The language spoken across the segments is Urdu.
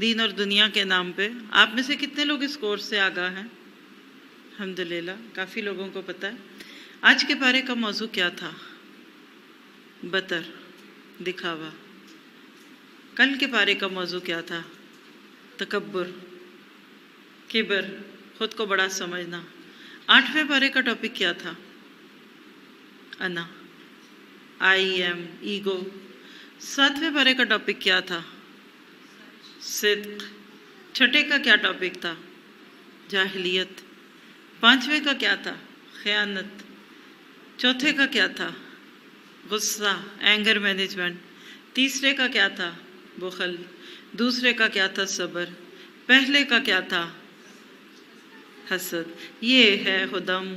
دین اور دنیا کے نام پہ۔ آپ میں سے کتنے لوگ اس کورس سے آگاہ ہیں؟ الحمدللہ کافی لوگوں کو پتہ ہے۔ آج کے پارے کا موضوع کیا تھا؟ بطر، دکھاوا۔ کل کے پارے کا موضوع کیا تھا؟ تکبر، کبر، خود کو بڑا سمجھنا۔ 8ویں پارے کا ٹاپک کیا تھا؟ انا، آئی ایم، ایگو۔ 7ویں پارے کا ٹاپک کیا تھا؟ صدق۔ 6 کا کیا ٹاپک تھا؟ جاہلیت۔ 5ویں کا کیا تھا؟ خیانت۔ 4 کا کیا تھا؟ غصہ، اینگر مینجمنٹ۔ 3 کا کیا تھا؟ بخل۔ 2 کا کیا تھا؟ صبر۔ پہلے کا کیا تھا؟ حسد۔ یہ ہے ہدم،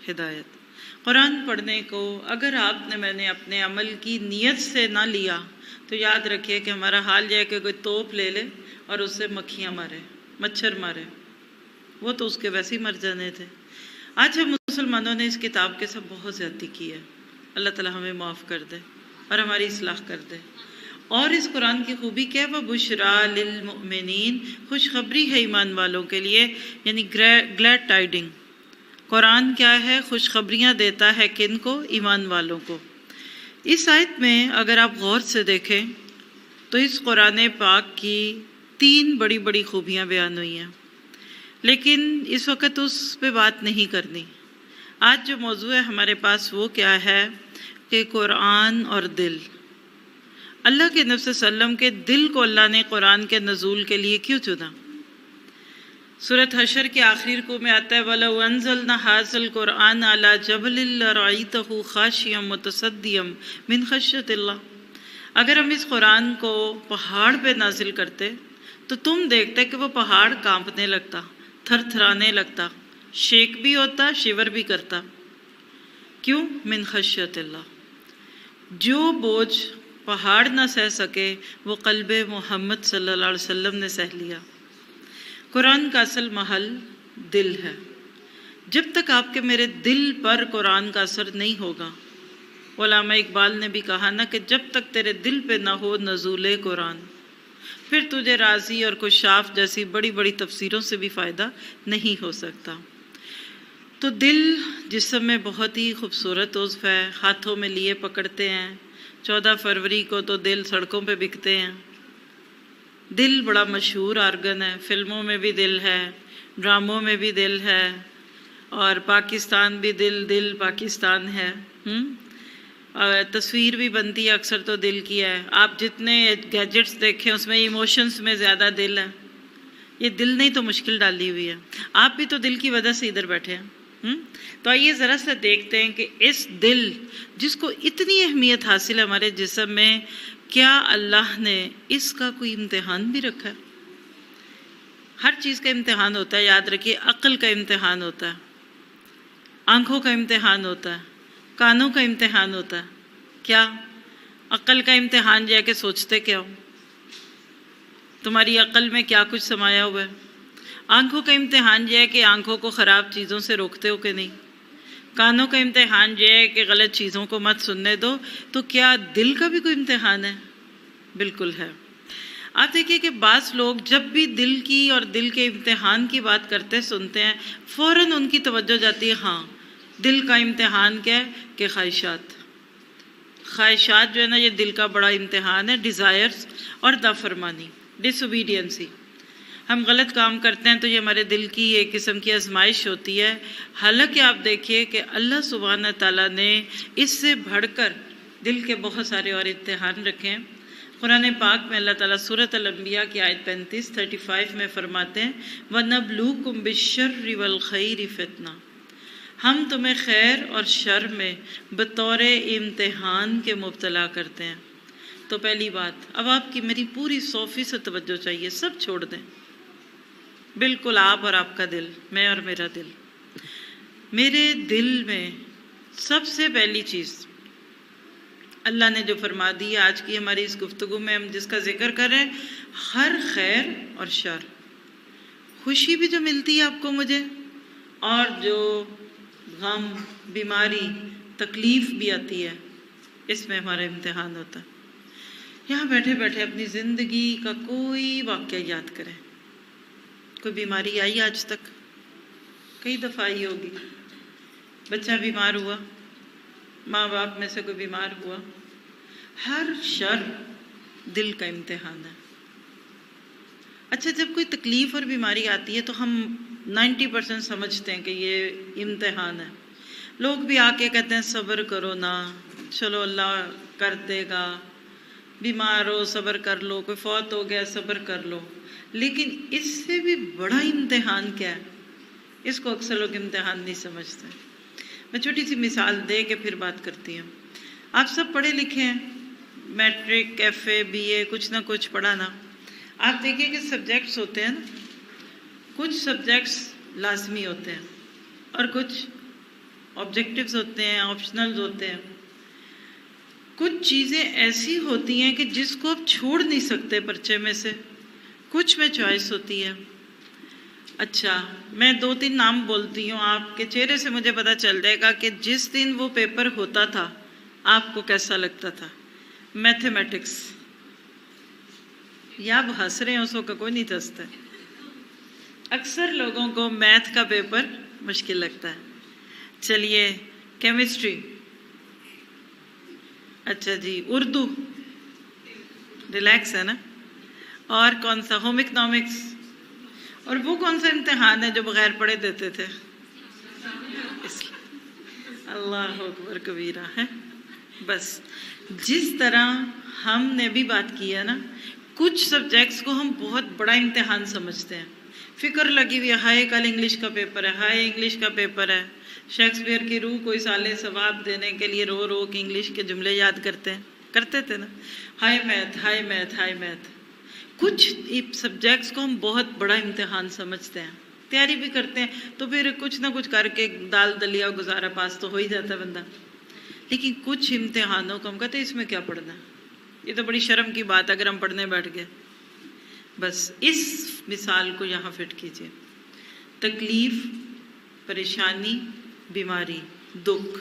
ہدایت۔ قرآن پڑھنے کو اگر آپ نے میں نے اپنے عمل کی نیت سے نہ لیا تو یاد رکھیے کہ ہمارا حال یہ ہے کہ کوئی توپ لے لے اور اس سے مکھیاں مارے، مچھر مارے، وہ تو اس کے ویسے ہی مر جانے تھے۔ آج ہم مسلمانوں نے اس کتاب کے ساتھ بہت زیادتی کی ہے۔ اللہ تعالیٰ ہمیں معاف کر دے اور ہماری اصلاح کر دے۔ اور اس قرآن کی خوبی کیا ہے؟ وَبُشْرَىٰ لِلْمُؤْمِنِينَ، خوشخبری ہے ایمان والوں کے لیے، یعنی گلیڈ ٹائڈنگ۔ قرآن کیا ہے؟ خوشخبریاں دیتا ہے کن کو؟ ایمان والوں کو۔ اس آیت میں اگر آپ غور سے دیکھیں تو اس قرآن پاک کی 3 بڑی بڑی خوبیاں بیان ہوئی ہیں، لیکن اس وقت اس پہ بات نہیں کرنی۔ آج جو موضوع ہے ہمارے پاس وہ کیا ہے کہ قرآن اور دل۔ اللہ کے نبی صلی اللہ علیہ وسلم کے دل کو اللہ نے قرآن کے نزول کے لیے کیوں چنا؟ سورۃ حشر کے آخری رکوع میں آتا ہے وَلَوْ أَنزَلْنَا هَٰذَا الْقُرْآنَ عَلَىٰ جَبَلٍ لَّرَأَيْتَهُ خَاشِعًا مُّتَصَدِّعًا مِّنْ خَشْیَةِ اللَّهِ۔ اگر ہم اس قرآن کو پہاڑ پہ نازل کرتے تو تم دیکھتے کہ وہ پہاڑ کانپنے لگتا، تھر تھرانے لگتا، شیک بھی ہوتا، شیور بھی کرتا۔ کیوں؟ من خشیت اللہ۔ جو بوجھ پہاڑ نہ سہ سکے وہ قلب محمد صلی اللہ علیہ وسلم نے سہ لیا۔ قرآن کا اصل محل دل ہے۔ جب تک آپ کے میرے دل پر قرآن کا اثر نہیں ہوگا، علامہ اقبال نے بھی کہا نا کہ جب تک تیرے دل پہ نہ ہو نزول قرآن، پھر تجھے رازی اور کشاف جیسی بڑی بڑی تفسیروں سے بھی فائدہ نہیں ہو سکتا۔ تو دل جسم میں بہت ہی خوبصورت عضو ہے، ہاتھوں میں لیے پکڑتے ہیں۔ 14 فروری کو تو دل سڑکوں پہ بکتے ہیں۔ دل بڑا مشہور آرگن ہے، فلموں میں بھی دل ہے، ڈراموں میں بھی دل ہے، اور پاکستان بھی دل پاکستان ہے۔ تصویر بھی بنتی ہے اکثر تو دل کی ہے۔ آپ جتنے گیجٹس دیکھیں اس میں ایموشنز میں زیادہ دل ہے۔ یہ دل نہیں تو مشکل ڈالی ہوئی ہے۔ آپ بھی تو دل کی وجہ سے ادھر بیٹھے ہیں۔ تو آئیے ذرا سا دیکھتے ہیں کہ اس دل جس کو اتنی اہمیت حاصل ہے ہمارے جسم میں، کیا اللہ نے اس کا کوئی امتحان بھی رکھا ہے؟ ہر چیز کا امتحان ہوتا ہے، یاد رکھیے۔ عقل کا امتحان ہوتا ہے، آنکھوں کا امتحان ہوتا ہے، کانوں کا امتحان ہوتا ہے۔ کیا؟ عقل کا امتحان یہ ہے کہ سوچتے کیا ہو، تمہاری عقل میں کیا کچھ سمایا ہوا ہے۔ آنکھوں کا امتحان یہ ہے کہ آنکھوں کو خراب چیزوں سے روکتے ہو کہ نہیں۔ کانوں کا امتحان یہ ہے کہ غلط چیزوں کو مت سننے دو۔ تو کیا دل کا بھی کوئی امتحان ہے؟ بالکل ہے۔ آپ دیکھیے کہ بعض لوگ جب بھی دل کی اور دل کے امتحان کی بات کرتے سنتے ہیں، فوراً ان کی توجہ جاتی ہے ہاں دل کا امتحان کیا ہے کہ خواہشات جو ہے نا، یہ دل کا بڑا امتحان ہے۔ ڈیزائرز اور نافرمانی، ڈس اوبیڈینسی، ہم غلط کام کرتے ہیں تو یہ ہمارے دل کی ایک قسم کی آزمائش ہوتی ہے۔ حالانکہ آپ دیکھیے کہ اللہ سبحانہ تعالیٰ نے اس سے بڑھ کر دل کے بہت سارے اور امتحان رکھے ہیں۔ قرآن پاک میں اللہ تعالیٰ سورۃ الانبیاء کی آیت 35 میں فرماتے ہیں وَنَبْلُوكُمْ بِالشَّرِّ وَالْخَيْرِ فِتْنَةً، ہم تمہیں خیر اور شر میں بطور امتحان کے مبتلا کرتے ہیں۔ تو پہلی بات، اب آپ کی میری پوری 100% توجہ چاہیے، سب چھوڑ دیں، بالکل آپ اور آپ کا دل، میں اور میرا دل۔ میرے دل میں سب سے پہلی چیز اللہ نے جو فرما دی ہے، آج کی ہماری اس گفتگو میں ہم جس کا ذکر کر رہے ہیں، ہر خیر اور شر، خوشی بھی جو ملتی ہے آپ کو مجھے، اور جو غم، بیماری، تکلیف بھی آتی ہے، اس میں ہمارا امتحان ہوتا ہے۔ یہاں بیٹھے بیٹھے اپنی زندگی کا کوئی واقعہ یاد کریں. کوئی بیماری آئی آج تک؟ کئی دفعہ آئی ہوگی. بچہ بیمار ہوا، ماں باپ میں سے کوئی بیمار ہوا. ہر شر دل کا امتحان ہے. اچھا، جب کوئی تکلیف اور بیماری آتی ہے تو ہم 90% سمجھتے ہیں کہ یہ امتحان ہے. لوگ بھی آ کے کہتے ہیں صبر کرو نا، چلو اللہ کر دے گا، بیمار ہو صبر کر لو، کوئی فوت ہو گیا صبر کر لو. لیکن اس سے بھی بڑا امتحان کیا ہے، اس کو اکثر لوگ امتحان نہیں سمجھتے. میں چھوٹی سی مثال دے کے پھر بات کرتی ہوں. آپ سب پڑھے لکھے ہیں، میٹرک، ایف اے، بی اے، کچھ نہ کچھ پڑھا نا. آپ دیکھیے کہ سبجیکٹس ہوتے ہیں نا، کچھ سبجیکٹس لازمی ہوتے ہیں اور کچھ آبجیکٹیوز ہوتے ہیں، آپشنلز ہوتے ہیں. کچھ چیزیں ایسی ہوتی ہیں کہ جس کو آپ چھوڑ نہیں سکتے پرچے میں سے، کچھ میں چوائس ہوتی ہے. اچھا، میں 2-3 نام بولتی ہوں، آپ کے چہرے سے مجھے پتہ چل جائے گا کہ جس دن وہ پیپر ہوتا تھا آپ کو کیسا لگتا تھا. میتھمیٹکس. یا آپ ہنس رہے ہیں، اس وقت کوئی نہیں ہنستا. اکثر لوگوں کو میتھ کا پیپر مشکل لگتا ہے. چلیے، کیمسٹری. اچھا جی، اردو ریلیکس ہے نا. اور کون سا؟ Home economics. اور وہ کون سا امتحان ہے جو بغیر پڑھے دیتے تھے؟ اللہ اکبر کبیرہ ہے. بس جس طرح ہم نے بھی بات کی ہے نا، کچھ سبجیکٹس کو ہم بہت بڑا امتحان سمجھتے ہیں. فکر لگی ہوئی ہے، ہائے کل انگلش کا پیپر ہے، ہائے انگلش کا پیپر ہے. شیکسپیئر کی روح کو اصالے ثواب دینے کے لیے رو رو کے انگلش کے جملے یاد کرتے تھے نا. ہائے میتھ، ہائے میتھ، ہائے میتھ. کچھ سبجیکٹس کو ہم بہت بڑا امتحان سمجھتے ہیں، تیاری بھی کرتے ہیں تو پھر کچھ نہ کچھ کر کے دال دلیا گزارا پاس تو ہو ہی جاتا ہے بندہ. لیکن کچھ امتحانوں کو ہم کہتے ہیں اس میں کیا پڑھنا ہے، یہ تو بڑی شرم کی بات ہے اگر ہم پڑھنے بیٹھ گئے. بس اس مثال کو یہاں فٹ کیجئے. تکلیف، پریشانی، بیماری، دکھ،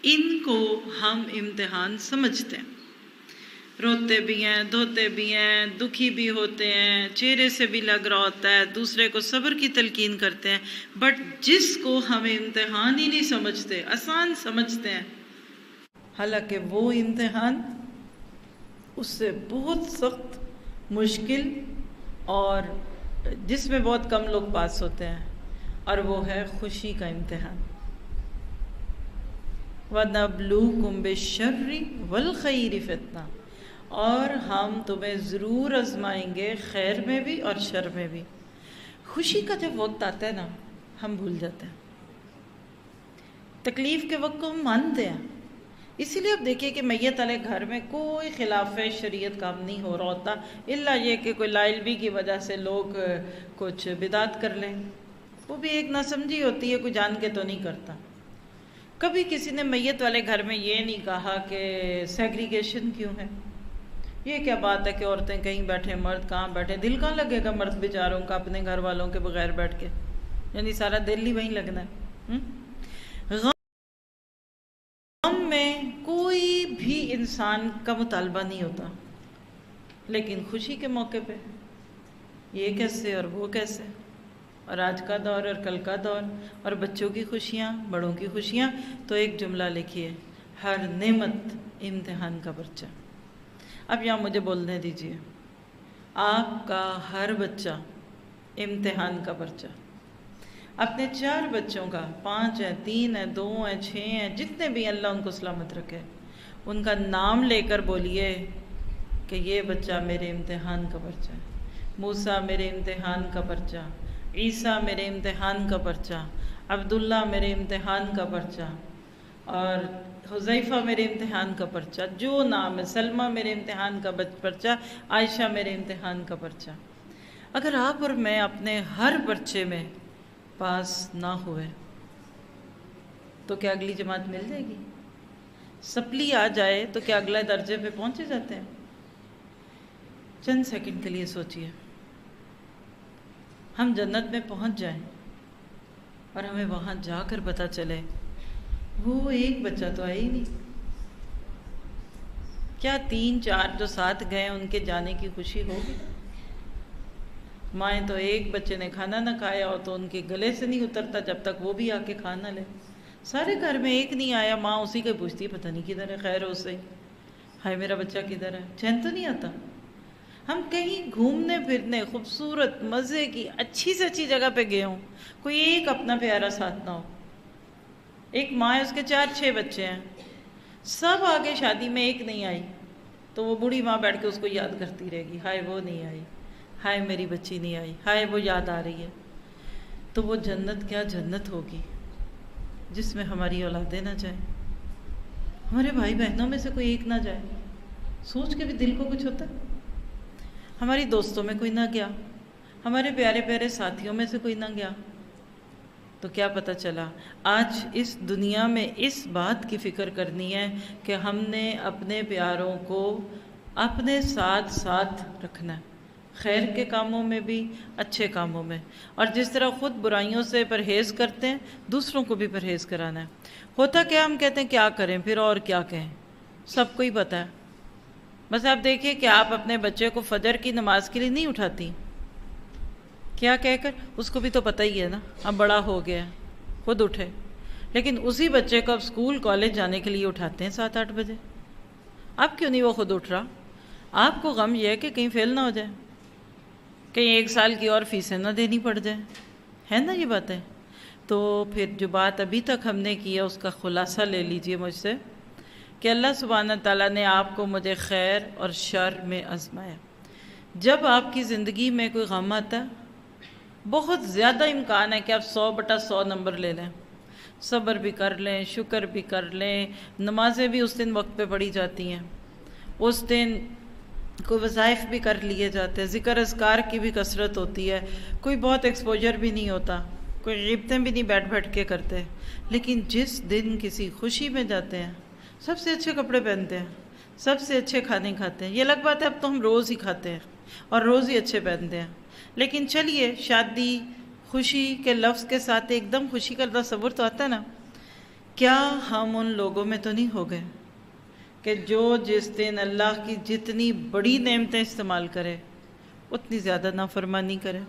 ان کو ہم امتحان سمجھتے ہیں. روتے بھی ہیں، دھوتے بھی ہیں، دکھی بھی ہوتے ہیں، چہرے سے بھی لگ رہا ہوتا ہے، دوسرے کو صبر کی تلقین کرتے ہیں. بٹ جس کو ہم امتحان ہی نہیں سمجھتے، آسان سمجھتے ہیں، حالانکہ وہ امتحان اس سے بہت سخت، مشکل اور جس میں بہت کم لوگ پاس ہوتے ہیں، اور وہ ہے خوشی کا امتحان. وَنَبْلُوكُمْ بِالشَّرِّ وَالْخَيْرِ فِتْنَةً. اور ہم تمہیں ضرور آزمائیں گے، خیر میں بھی اور شر میں بھی. خوشی کا جب وقت آتا ہے نا، ہم بھول جاتے ہیں. تکلیف کے وقت کو ہم مانتے ہیں. اسی لیے اب دیکھیے کہ میت والے گھر میں کوئی خلاف شریعت کام نہیں ہو رہا ہوتا، الا یہ کہ کوئی لا علمی کی وجہ سے لوگ کچھ بدعت کر لیں. وہ بھی ایک ناسمجھی ہوتی ہے، کوئی جان کے تو نہیں کرتا. کبھی کسی نے میت والے گھر میں یہ نہیں کہا کہ سیگریگیشن کیوں ہے، یہ کیا بات ہے کہ عورتیں کہیں بیٹھے، مرد کہاں بیٹھے. دل کہاں لگے گا مرد بیچاروں کا اپنے گھر والوں کے بغیر بیٹھ کے؟ یعنی سارا دل ہی وہیں لگنا ہے. غم میں کوئی بھی انسان کا مطالبہ نہیں ہوتا، لیکن خوشی کے موقع پہ یہ کیسے اور وہ کیسے، اور آج کا دور اور کل کا دور، اور بچوں کی خوشیاں، بڑوں کی خوشیاں. تو ایک جملہ لکھیے، ہر نعمت امتحان کا پرچہ. اب یہاں مجھے بولنے دیجیے، آپ کا ہر بچہ امتحان کا پرچہ. اپنے 4 بچوں کا، 5 ہیں، 3 ہیں، 2 ہیں، 6 ہیں، جتنے بھی اللہ ان کو سلامت رکھے، ان کا نام لے کر بولیے کہ یہ بچہ میرے امتحان کا پرچہ ہے. موسیٰ میرے امتحان کا پرچہ، عیسیٰ میرے امتحان کا پرچہ، عبداللہ میرے امتحان کا پرچہ، اور حذیفہ میرے امتحان کا پرچہ، جو نام ہے، سلمہ میرے امتحان کا پرچہ، عائشہ میرے امتحان کا پرچہ. اگر آپ اور میں اپنے ہر پرچے میں پاس نہ ہوئے تو کیا اگلی جماعت مل جائے گی؟ سپلی آ جائے تو کیا اگلے درجے پہ پہنچے جاتے ہیں؟ چند سیکنڈ کے لیے سوچئے. ہم جنت میں پہنچ جائیں اور ہمیں وہاں جا کر پتہ چلے وہ ایک بچہ تو آیا ہی نہیں. کیا 3-4 جو ساتھ گئے ان کے جانے کی خوشی ہوگی؟ مائیں تو ایک بچے نے کھانا نہ کھایا ہو تو ان کے گلے سے نہیں اترتا جب تک وہ بھی آ کے کھانا لے. سارے گھر میں ایک نہیں آیا، ماں اسی کو پوچھتی ہے پتہ نہیں کدھر ہے، خیر ہو صحیح، ہائے میرا بچہ کدھر ہے. چین تو نہیں آتا. ہم کہیں گھومنے پھرنے خوبصورت مزے کی اچھی سے اچھی جگہ پہ گئے ہوں، کوئی ایک اپنا پیارا ساتھ نہ ہو. ایک ماں ہے، اس کے 4-6 بچے ہیں، سب آگے شادی میں ایک نہیں آئی تو وہ بوڑھی ماں بیٹھ کے اس کو یاد کرتی رہے گی، ہائے وہ نہیں آئی، ہائے میری بچی نہیں آئی، ہائے وہ یاد آ رہی ہے. تو وہ جنت کیا جنت ہوگی جس میں ہماری اولادیں نہ جائیں، ہمارے بھائی بہنوں میں سے کوئی ایک نہ جائے. سوچ کے بھی دل کو کچھ ہوتا ہے. ہماری دوستوں میں کوئی نہ گیا، ہمارے پیارے پیارے ساتھیوں میں سے کوئی نہ گیا. تو کیا پتہ چلا؟ آج اس دنیا میں اس بات کی فکر کرنی ہے کہ ہم نے اپنے پیاروں کو اپنے ساتھ ساتھ رکھنا ہے، خیر کے کاموں میں بھی، اچھے کاموں میں. اور جس طرح خود برائیوں سے پرہیز کرتے ہیں دوسروں کو بھی پرہیز کرانا ہے. ہوتا کیا، ہم کہتے ہیں کیا کریں پھر اور کیا کہیں، سب کو ہی پتہ ہے. بس آپ دیکھیے کہ آپ اپنے بچے کو فجر کی نماز کے لیے نہیں اٹھاتی، کیا کہہ کر؟ اس کو بھی تو پتہ ہی ہے نا اب بڑا ہو گیا، خود اٹھے. لیکن اسی بچے کو اب اسکول کالج جانے کے لیے اٹھاتے ہیں 7-8 بجے. اب کیوں نہیں وہ خود اٹھ رہا؟ آپ کو غم یہ ہے کہ کہیں فیل نہ ہو جائے، کہیں 1 سال کی اور فیسیں نہ دینی پڑ جائیں، ہے نا یہ باتیں. تو پھر جو بات ابھی تک ہم نے کی ہے اس کا خلاصہ لے لیجئے مجھ سے کہ اللہ سبحانہ تعالیٰ نے آپ کو مجھے خیر اور شر میں آزمایا. جب آپ کی زندگی میں کوئی غم آتا ہے بہت زیادہ امکان ہے کہ آپ 100/100 نمبر لے لیں، صبر بھی کر لیں، شکر بھی کر لیں، نمازیں بھی اس دن وقت پہ پڑھی جاتی ہیں، اس دن کوئی وظائف بھی کر لیے جاتے ہیں، ذکر اذکار کی بھی کثرت ہوتی ہے، کوئی بہت ایکسپوجر بھی نہیں ہوتا، کوئی غیبتیں بھی نہیں بیٹھ بیٹھ کے کرتے. لیکن جس دن کسی خوشی میں جاتے ہیں سب سے اچھے کپڑے پہنتے ہیں، سب سے اچھے کھانے کھاتے ہیں. یہ الگ بات ہے اب تو ہم روز ہی کھاتے ہیں اور روز ہی اچھے پہنتے ہیں. لیکن چلیے شادی خوشی کے لفظ کے ساتھ ایک دم خوشی کا تصور تو آتا ہے نا. کیا ہم ان لوگوں میں تو نہیں ہو گئے کہ جو جس دن اللہ کی جتنی بڑی نعمتیں استعمال کرے اتنی زیادہ نافرمانی کرے؟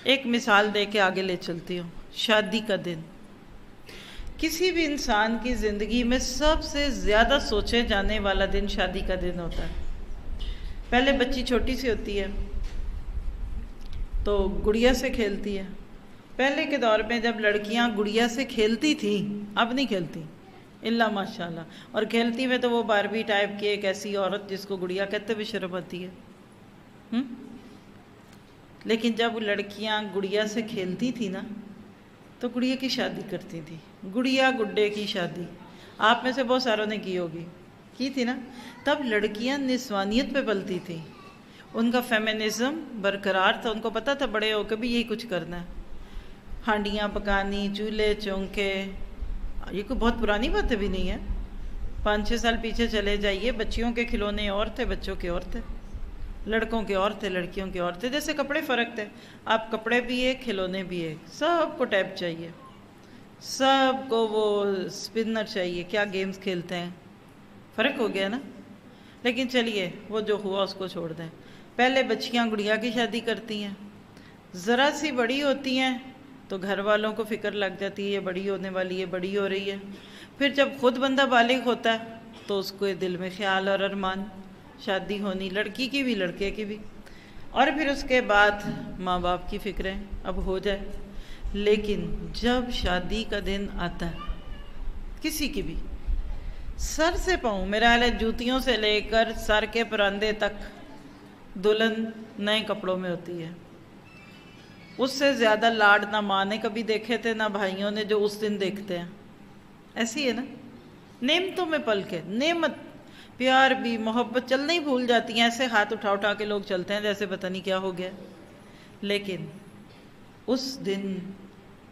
ایک مثال دے کے آگے لے چلتی ہوں. شادی کا دن کسی بھی انسان کی زندگی میں سب سے زیادہ سوچے جانے والا دن شادی کا دن ہوتا ہے. پہلے بچی چھوٹی سی ہوتی ہے تو گڑیا سے کھیلتی ہے. پہلے کے دور میں جب لڑکیاں گڑیا سے کھیلتی تھیں، اب نہیں کھیلتی اللہ ماشاءاللہ، اور کھیلتی میں تو وہ باربی ٹائپ کی ایک ایسی عورت جس کو گڑیا کہتے بھی شرم آتی ہے. لیکن جب لڑکیاں گڑیا سے کھیلتی تھی نا تو گڑیا کی شادی کرتی تھی، گڑیا گڈے کی شادی. آپ میں سے بہت ساروں نے کی ہوگی، کی تھی نا. تب لڑکیاں نسوانیت پہ پلتی تھی، ان کا فیمنزم برقرار تھا، ان کو پتہ تھا بڑے ہو کے بھی یہی کچھ کرنا ہے. ہانڈیاں پکانی، چولہے چونکے، یہ کوئی بہت پرانی باتیں بھی نہیں ہے. 5-6 سال پیچھے چلے جائیے، بچیوں کے کھلونے اور تھے، بچوں کے اور تھے، لڑکوں کے اور تھے، لڑکیوں کے اور تھے. جیسے کپڑے فرق تھے، آپ کپڑے بھی ایک، کھلونے بھی ایک. سب کو ٹیپ چاہیے، سب کو وہ اسپنر چاہیے. کیا گیمز کھیلتے ہیں، فرق ہو گیا نا. لیکن چلیے وہ جو ہوا اس کو چھوڑ دیں. پہلے بچیاں گڑیا کی شادی کرتی ہیں، ذرا سی بڑی ہوتی ہیں تو گھر والوں کو فکر لگ جاتی ہے یہ بڑی ہونے والی ہے، بڑی ہو رہی ہے. پھر جب خود بندہ بالغ ہوتا ہے تو اس کو دل میں خیال اور ارمان شادی ہونی، لڑکی کی بھی لڑکے کی بھی. اور پھر اس کے بعد ماں باپ کی فکریں اب ہو جائے. لیکن جب شادی کا دن آتا ہے کسی کی بھی، سر سے پاؤں، میرا حال ہے جوتیوں سے لے کر سر کے پراندے تک دلہن نئے کپڑوں میں ہوتی ہے. اس سے زیادہ لاڈ نہ ماں نے کبھی دیکھے تھے نہ بھائیوں نے جو اس دن دیکھتے ہیں. ایسی ہے نا، نعمتوں میں پل کے، نعمت پیار بھی، محبت چلنا ہی بھول جاتی ہیں. ایسے ہاتھ اٹھا اٹھا کے لوگ چلتے ہیں جیسے پتہ نہیں کیا ہو گیا. لیکن اس دن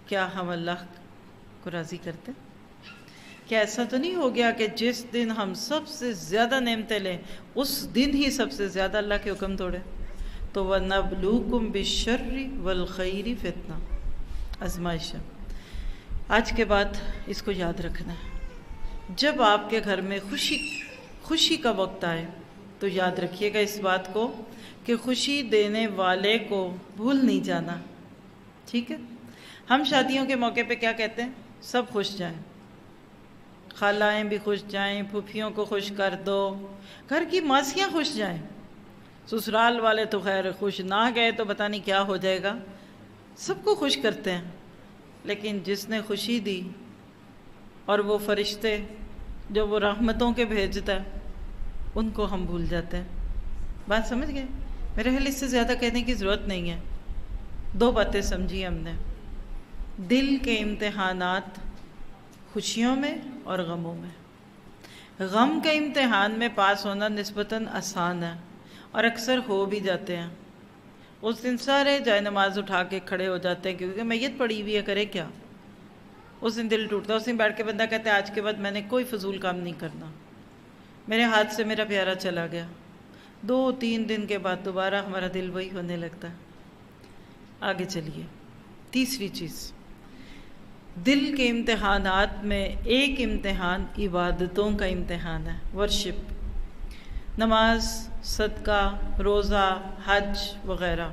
کیا ہم اللہ کو راضی کرتے؟ کیا ایسا تو نہیں ہو گیا کہ جس دن ہم سب سے زیادہ نعمتیں لیں اس دن ہی سب سے زیادہ اللہ کے حکم توڑے؟ تو وَنَبْلُوكُمْ بِالشَّرِّ وَالْخَيْرِ فِتْنَةً، آزمائش. آج کے بعد اس کو یاد رکھنا ہے. جب آپ کے گھر میں خوشی کا وقت آئے تو یاد رکھیے گا اس بات کو کہ خوشی دینے والے کو بھول نہیں جانا، ٹھیک ہے؟ ہم شادیوں کے موقع پہ کیا کہتے ہیں؟ سب خوش جائیں، خالائیں بھی خوش جائیں، پھوپھیوں کو خوش کر دو، گھر کی ماسیاں خوش جائیں، سسرال والے تو خیر خوش نہ گئے تو پتہ نہیں کیا ہو جائے گا، سب کو خوش کرتے ہیں۔ لیکن جس نے خوشی دی اور وہ فرشتے جو وہ رحمتوں کے بھیجتا ہے ان کو ہم بھول جاتے ہیں۔ بات سمجھ گئے؟ میرے خیال اس سے زیادہ کہنے کی ضرورت نہیں ہے، دو باتیں سمجھی ہم نے۔ دل کے امتحانات خوشیوں میں اور غموں میں۔ غم کے امتحان میں پاس ہونا نسبتاً آسان ہے اور اکثر ہو بھی جاتے ہیں۔ اس دن سارے جائے نماز اٹھا کے کھڑے ہو جاتے ہیں کیونکہ میت پڑی ہوئی ہے، کرے کیا؟ اس دن دل ٹوٹتا ہے، اس دن بیٹھ کے بندہ کہتا ہے آج کے بعد میں نے کوئی فضول کام نہیں کرنا، میرے ہاتھ سے میرا پیارا چلا گیا۔ 2-3 دن کے بعد دوبارہ ہمارا دل وہی ہونے لگتا ہے۔ آگے چلیے، تیسری چیز، دل کے امتحانات میں ایک امتحان عبادتوں کا امتحان ہے، ورشپ، نماز، صدقہ، روزہ، حج وغیرہ۔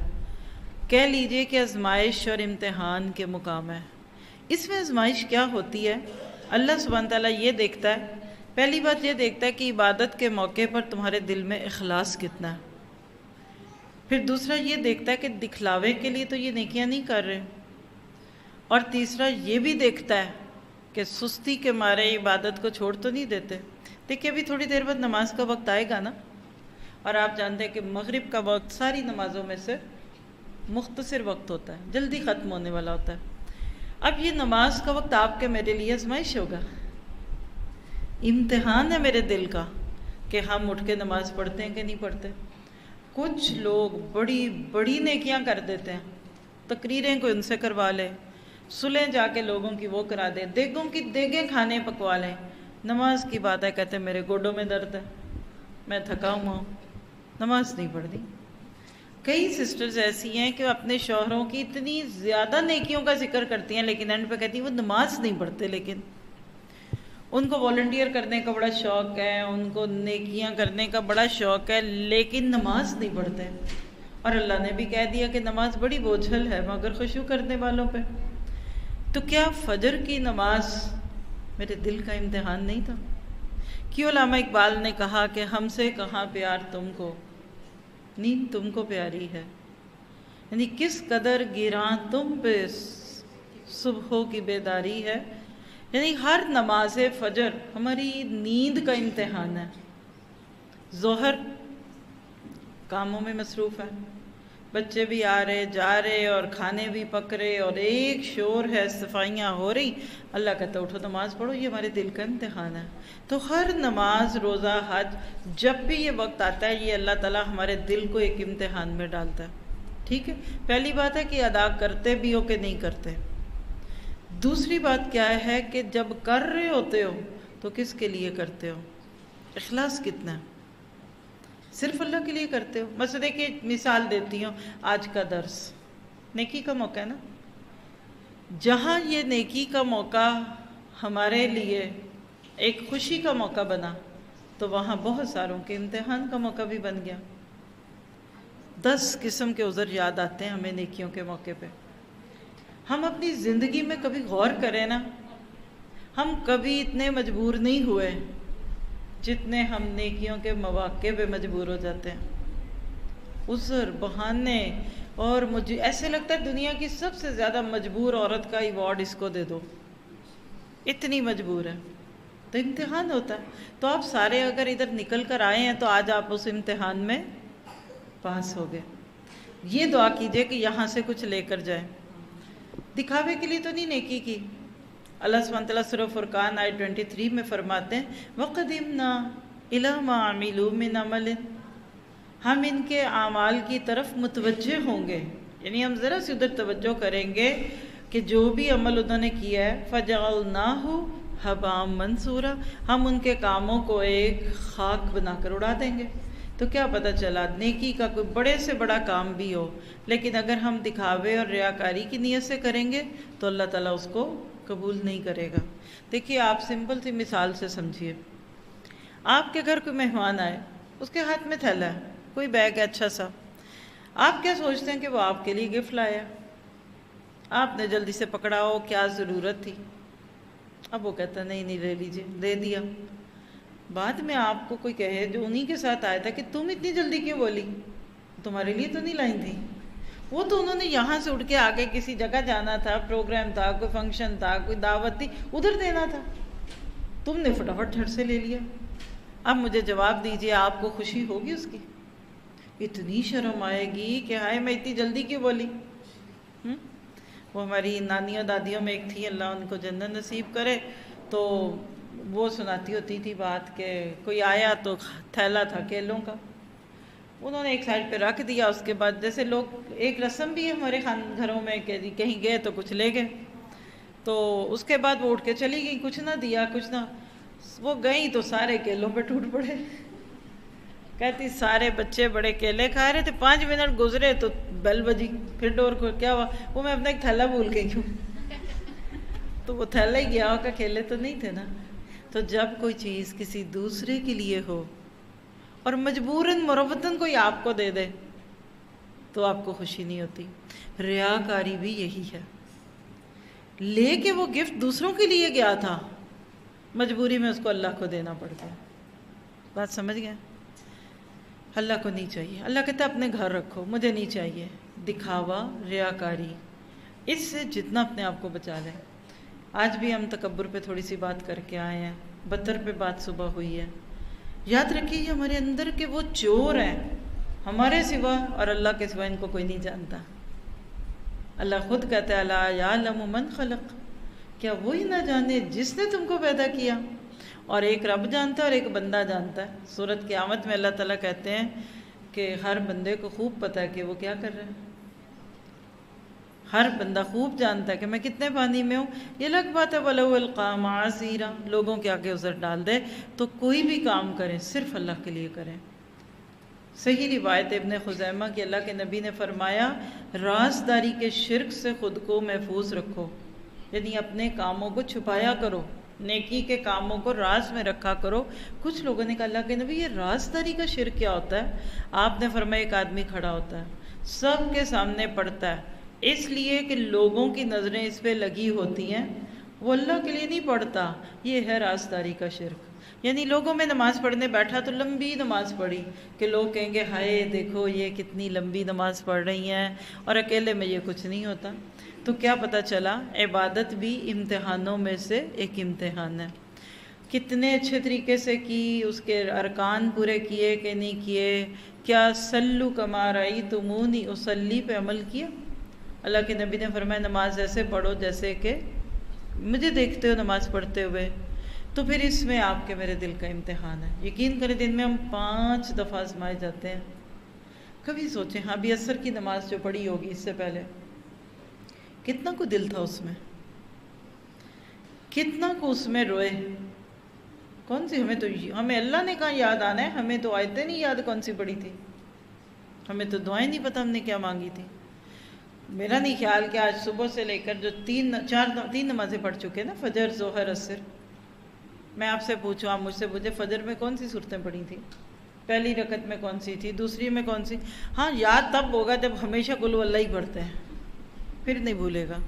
کہہ لیجئے کہ آزمائش اور امتحان کے مقام ہے۔ اس میں آزمائش کیا ہوتی ہے؟ اللہ سبحانہ تعالیٰ یہ دیکھتا ہے، پہلی بات یہ دیکھتا ہے کہ عبادت کے موقع پر تمہارے دل میں اخلاص کتنا ہے۔ پھر دوسرا یہ دیکھتا ہے کہ دکھلاوے کے لیے تو یہ نیکیاں نہیں کر رہے، اور تیسرا یہ بھی دیکھتا ہے کہ سستی کے مارے عبادت کو چھوڑ تو نہیں دیتے۔ دیکھیں ابھی تھوڑی دیر بعد نماز کا وقت آئے گا نا، اور آپ جانتے ہیں کہ مغرب کا وقت ساری نمازوں میں سے مختصر وقت ہوتا ہے، جلدی ختم ہونے والا ہوتا ہے۔ اب یہ نماز کا وقت آپ کے میرے لیے آزمائش ہوگا، امتحان ہے میرے دل کا کہ ہم اٹھ کے نماز پڑھتے ہیں کہ نہیں پڑھتے۔ کچھ لوگ بڑی بڑی نیکیاں کر دیتے ہیں، تقریریں کوئی ان سے کروا لے، صلحیں جا کے لوگوں کی وہ کرا دے، دیگوں کی دیگیں کھانے پکوا لیں، نماز کی بات ہے کہتے ہیں میرے گوڈوں میں درد ہے، میں تھکا ہوا ہوں، نماز نہیں پڑھتی۔ کئی سسٹرز ایسی ہیں کہ اپنے شوہروں کی اتنی زیادہ نیکیوں کا ذکر کرتی ہیں لیکن اینڈ پہ کہتی ہیں وہ نماز نہیں پڑھتے، لیکن ان کو والنٹیئر کرنے کا بڑا شوق ہے، ان کو نیکیاں کرنے کا بڑا شوق ہے، لیکن نماز نہیں پڑھتے۔ اور اللہ نے بھی کہہ دیا کہ نماز بڑی بوجھل ہے مگر خشوع کرنے والوں پہ۔ تو کیا فجر کی نماز میرے دل کا امتحان نہیں تھا؟ کیوں علامہ اقبال نے کہا کہ ہم سے کہاں پیار تم کو، نیند تم کو پیاری ہے، یعنی کس قدر گراں تم پہ صبحوں کی بیداری ہے۔ یعنی ہر نماز فجر ہماری نیند کا امتحان ہے۔ ظہر کاموں میں مصروف ہے، بچے بھی آ رہے جا رہے اور کھانے بھی پک رہے اور ایک شور ہے، صفائیاں ہو رہی، اللہ کہتا اٹھو نماز پڑھو، یہ ہمارے دل کا امتحان ہے۔ تو ہر نماز، روزہ، حج، جب بھی یہ وقت آتا ہے یہ اللہ تعالیٰ ہمارے دل کو ایک امتحان میں ڈالتا ہے، ٹھیک ہے؟ پہلی بات ہے کہ ادا کرتے بھی ہو کہ نہیں کرتے۔ دوسری بات کیا ہے کہ جب کر رہے ہوتے ہو تو کس کے لیے کرتے ہو؟ اخلاص کتنا ہے؟ صرف اللہ کے لیے کرتے ہو؟ مثلا دیکھیں مثال دیتی ہوں، آج کا درس نیکی کا موقع ہے نا، جہاں یہ نیکی کا موقع ہمارے لیے ایک خوشی کا موقع بنا تو وہاں بہت ساروں کے امتحان کا موقع بھی بن گیا۔ 10 قسم کے عذر یاد آتے ہیں ہمیں نیکیوں کے موقع پہ۔ ہم اپنی زندگی میں کبھی غور کریں نا، ہم کبھی اتنے مجبور نہیں ہوئے جتنے ہم نیکیوں کے مواقع پہ مجبور ہو جاتے ہیں۔ عذر، بہانے، اور مجھے ایسے لگتا ہے دنیا کی سب سے زیادہ مجبور عورت کا ایوارڈ اس کو دے دو، اتنی مجبور ہے۔ تو امتحان ہوتا ہے، تو آپ سارے اگر ادھر نکل کر آئے ہیں تو آج آپ اس امتحان میں پاس ہو گئے۔ یہ دعا کیجئے کہ یہاں سے کچھ لے کر جائیں، دکھاوے کے لیے تو نہیں نیکی کی۔ اللہ سبحانہ تعالیٰ سورہ فرقان آیت 23 میں فرماتے ہیں وَقَدِمْنَا إِلَىٰ مَا عَمِلُوا مِنْ عَمَلٍ، ہم ان کے اعمال کی طرف متوجہ ہوں گے، یعنی ہم ذرا سی ادھر توجہ کریں گے کہ جو بھی عمل انہوں نے کیا ہے فَجَعَلْنَاهُ هَبَاءً مَنْثُورًا، ہم ان کے کاموں کو ایک خاک بنا کر اڑا دیں گے۔ تو کیا پتہ چلا نیکی کا کوئی بڑے سے بڑا کام بھی ہو، لیکن اگر ہم دکھاوے اور ریاکاری کی نیت سے کریں گے تو اللہ تعالیٰ اس کو قبول نہیں کرے گا۔ دیکھیے آپ سمپل سی مثال سے سمجھیے، آپ کے گھر کوئی مہمان آئے، اس کے ہاتھ میں تھیلا ہے، کوئی بیگ ہے اچھا سا، آپ کیا سوچتے ہیں کہ وہ آپ کے لیے گفٹ لایا، آپ نے جلدی سے پکڑا ہو، کیا ضرورت تھی؟ اب وہ کہتا نہیں نہیں لے لیجئے، دے دیا۔ بعد میں آپ کو کوئی کہے جو انہی کے ساتھ آیا تھا کہ تم اتنی جلدی کیوں بولی، تمہارے لیے تو نہیں لائی تھی، وہ تو انہوں نے یہاں سے اٹھ کے آگے کسی جگہ جانا تھا، پروگرام تھا، کوئی فنکشن تھا، کوئی دعوت تھی، ادھر دینا تھا، تم نے فٹافٹ جھٹ سے لے لیا۔ اب مجھے جواب دیجئے، آپ کو خوشی ہوگی اس کی؟ اتنی شرم آئے گی کہ ہائے میں اتنی جلدی کیوں بولی۔ وہ ہماری نانیوں دادیوں میں ایک تھی، اللہ ان کو جنت نصیب کرے، تو وہ سناتی ہوتی تھی بات کہ کوئی آیا تو تھیلا تھا کیلوں کا، انہوں نے ایک سائڈ پہ رکھ دیا، اس کے بعد جیسے لوگ ایک رسم بھی ہے ہمارے گھروں میں کہ کہیں گئے تو کچھ لے گئے، تو اس کے بعد وہ اٹھ کے چلی گئی، کچھ نہ دیا کچھ نہ، وہ گئیں تو سارے کیلوں پہ ٹوٹ پڑے، کہتی سارے بچے بڑے کیلے کھا رہے تھے، 5 منٹ گزرے تو بیل بجی، پھر ڈور کو کیا ہوا، وہ میں اپنا ایک تھیلا بھول گئی ہوں، تو وہ تھیلا ہی گیا ہوگا، کیلے تو نہیں تھے نا۔ تو جب کوئی چیز کسی دوسرے کے لیے ہو اور مجبوراً مروتاً کوئی آپ کو دے دے تو آپ کو خوشی نہیں ہوتی۔ ریاکاری بھی یہی ہے، لے کے وہ گفٹ دوسروں کے لیے گیا تھا، مجبوری میں اس کو اللہ کو دینا پڑ گیا۔ بات سمجھ گئے؟ اللہ کو نہیں چاہیے، اللہ کہتا ہے اپنے گھر رکھو، مجھے نہیں چاہیے دکھاوا، ریاکاری، اس سے جتنا اپنے آپ کو بچا لیں۔ آج بھی ہم تکبر پہ تھوڑی سی بات کر کے آئے ہیں، بطر پہ بات صبح ہوئی ہے۔ یاد رکھیے یہ ہمارے اندر کے وہ چور ہیں، ہمارے سوا اور اللہ کے سوا ان کو کوئی نہیں جانتا۔ اللہ خود کہتا ہے الا یعلم من خلق، کیا وہی نہ جانے جس نے تم کو پیدا کیا؟ اور ایک رب جانتا ہے اور ایک بندہ جانتا ہے۔ سورۃ قیامت میں اللہ تعالیٰ کہتے ہیں کہ ہر بندے کو خوب پتہ ہے کہ وہ کیا کر رہا ہے، ہر بندہ خوب جانتا ہے کہ میں کتنے پانی میں ہوں۔ یہ الگ بات ہے وَلَوْ أَلْقَىٰ مَعَاذِيرًا، لوگوں کے آگے عذر ڈال دے، تو کوئی بھی کام کریں صرف اللہ کے لیے کریں۔ صحیح روایت ابن خزیمہ کی، اللہ کے نبی نے فرمایا رازداری کے شرک سے خود کو محفوظ رکھو، یعنی اپنے کاموں کو چھپایا کرو، نیکی کے کاموں کو راز میں رکھا کرو۔ کچھ لوگوں نے کہا اللہ کے نبی یہ رازداری کا شرک کیا ہوتا ہے؟ آپ نے فرمایا ایک آدمی کھڑا ہوتا ہے، سب کے سامنے پڑھتا ہے، اس لیے کہ لوگوں کی نظریں اس پہ لگی ہوتی ہیں، وہ اللہ کے لیے نہیں پڑھتا، یہ ہے رازداری کا شرک۔ یعنی لوگوں میں نماز پڑھنے بیٹھا تو لمبی نماز پڑھی کہ لوگ کہیں گے ہائے دیکھو یہ کتنی لمبی نماز پڑھ رہی ہیں، اور اکیلے میں یہ کچھ نہیں ہوتا۔ تو کیا پتہ چلا عبادت بھی امتحانوں میں سے ایک امتحان ہے۔ کتنے اچھے طریقے سے کی، اس کے ارکان پورے کیے کہ نہیں کیے، کیا سلو کما رأیتمونی اصلی پہ عمل کیا؟ اللہ کے نبی نے فرمایا نماز ایسے پڑھو جیسے کہ مجھے دیکھتے ہو نماز پڑھتے ہوئے۔ تو پھر اس میں آپ کے میرے دل کا امتحان ہے۔ یقین کریں دن میں ہم 5 دفعہ آزمائے جاتے ہیں۔ کبھی سوچیں ہاں بھی عصر کی نماز جو پڑھی ہوگی اس سے پہلے کتنا کو دل تھا اس میں، کتنا کو اس میں روئے، کون سی ہمیں اللہ نے کہا یاد آنا ہے، ہمیں تو آیتیں نہیں یاد کون سی پڑھی تھی، ہمیں تو دعائیں نہیں پتہ ہم نے کیا مانگی تھی۔ میرا نہیں خیال کہ آج صبح سے لے کر جو 3 نمازیں پڑھ چکے نا، فجر ظہر عصر، میں آپ سے پوچھوں، آپ مجھ سے پوچھیں فجر میں کون سی صورتیں پڑھی تھی، پہلی رکعت میں کون سی تھی، دوسری میں کون سی؟ ہاں یاد تب ہوگا جب ہمیشہ قل ہو اللہ ہی پڑھتے ہیں، پھر نہیں بھولے گا۔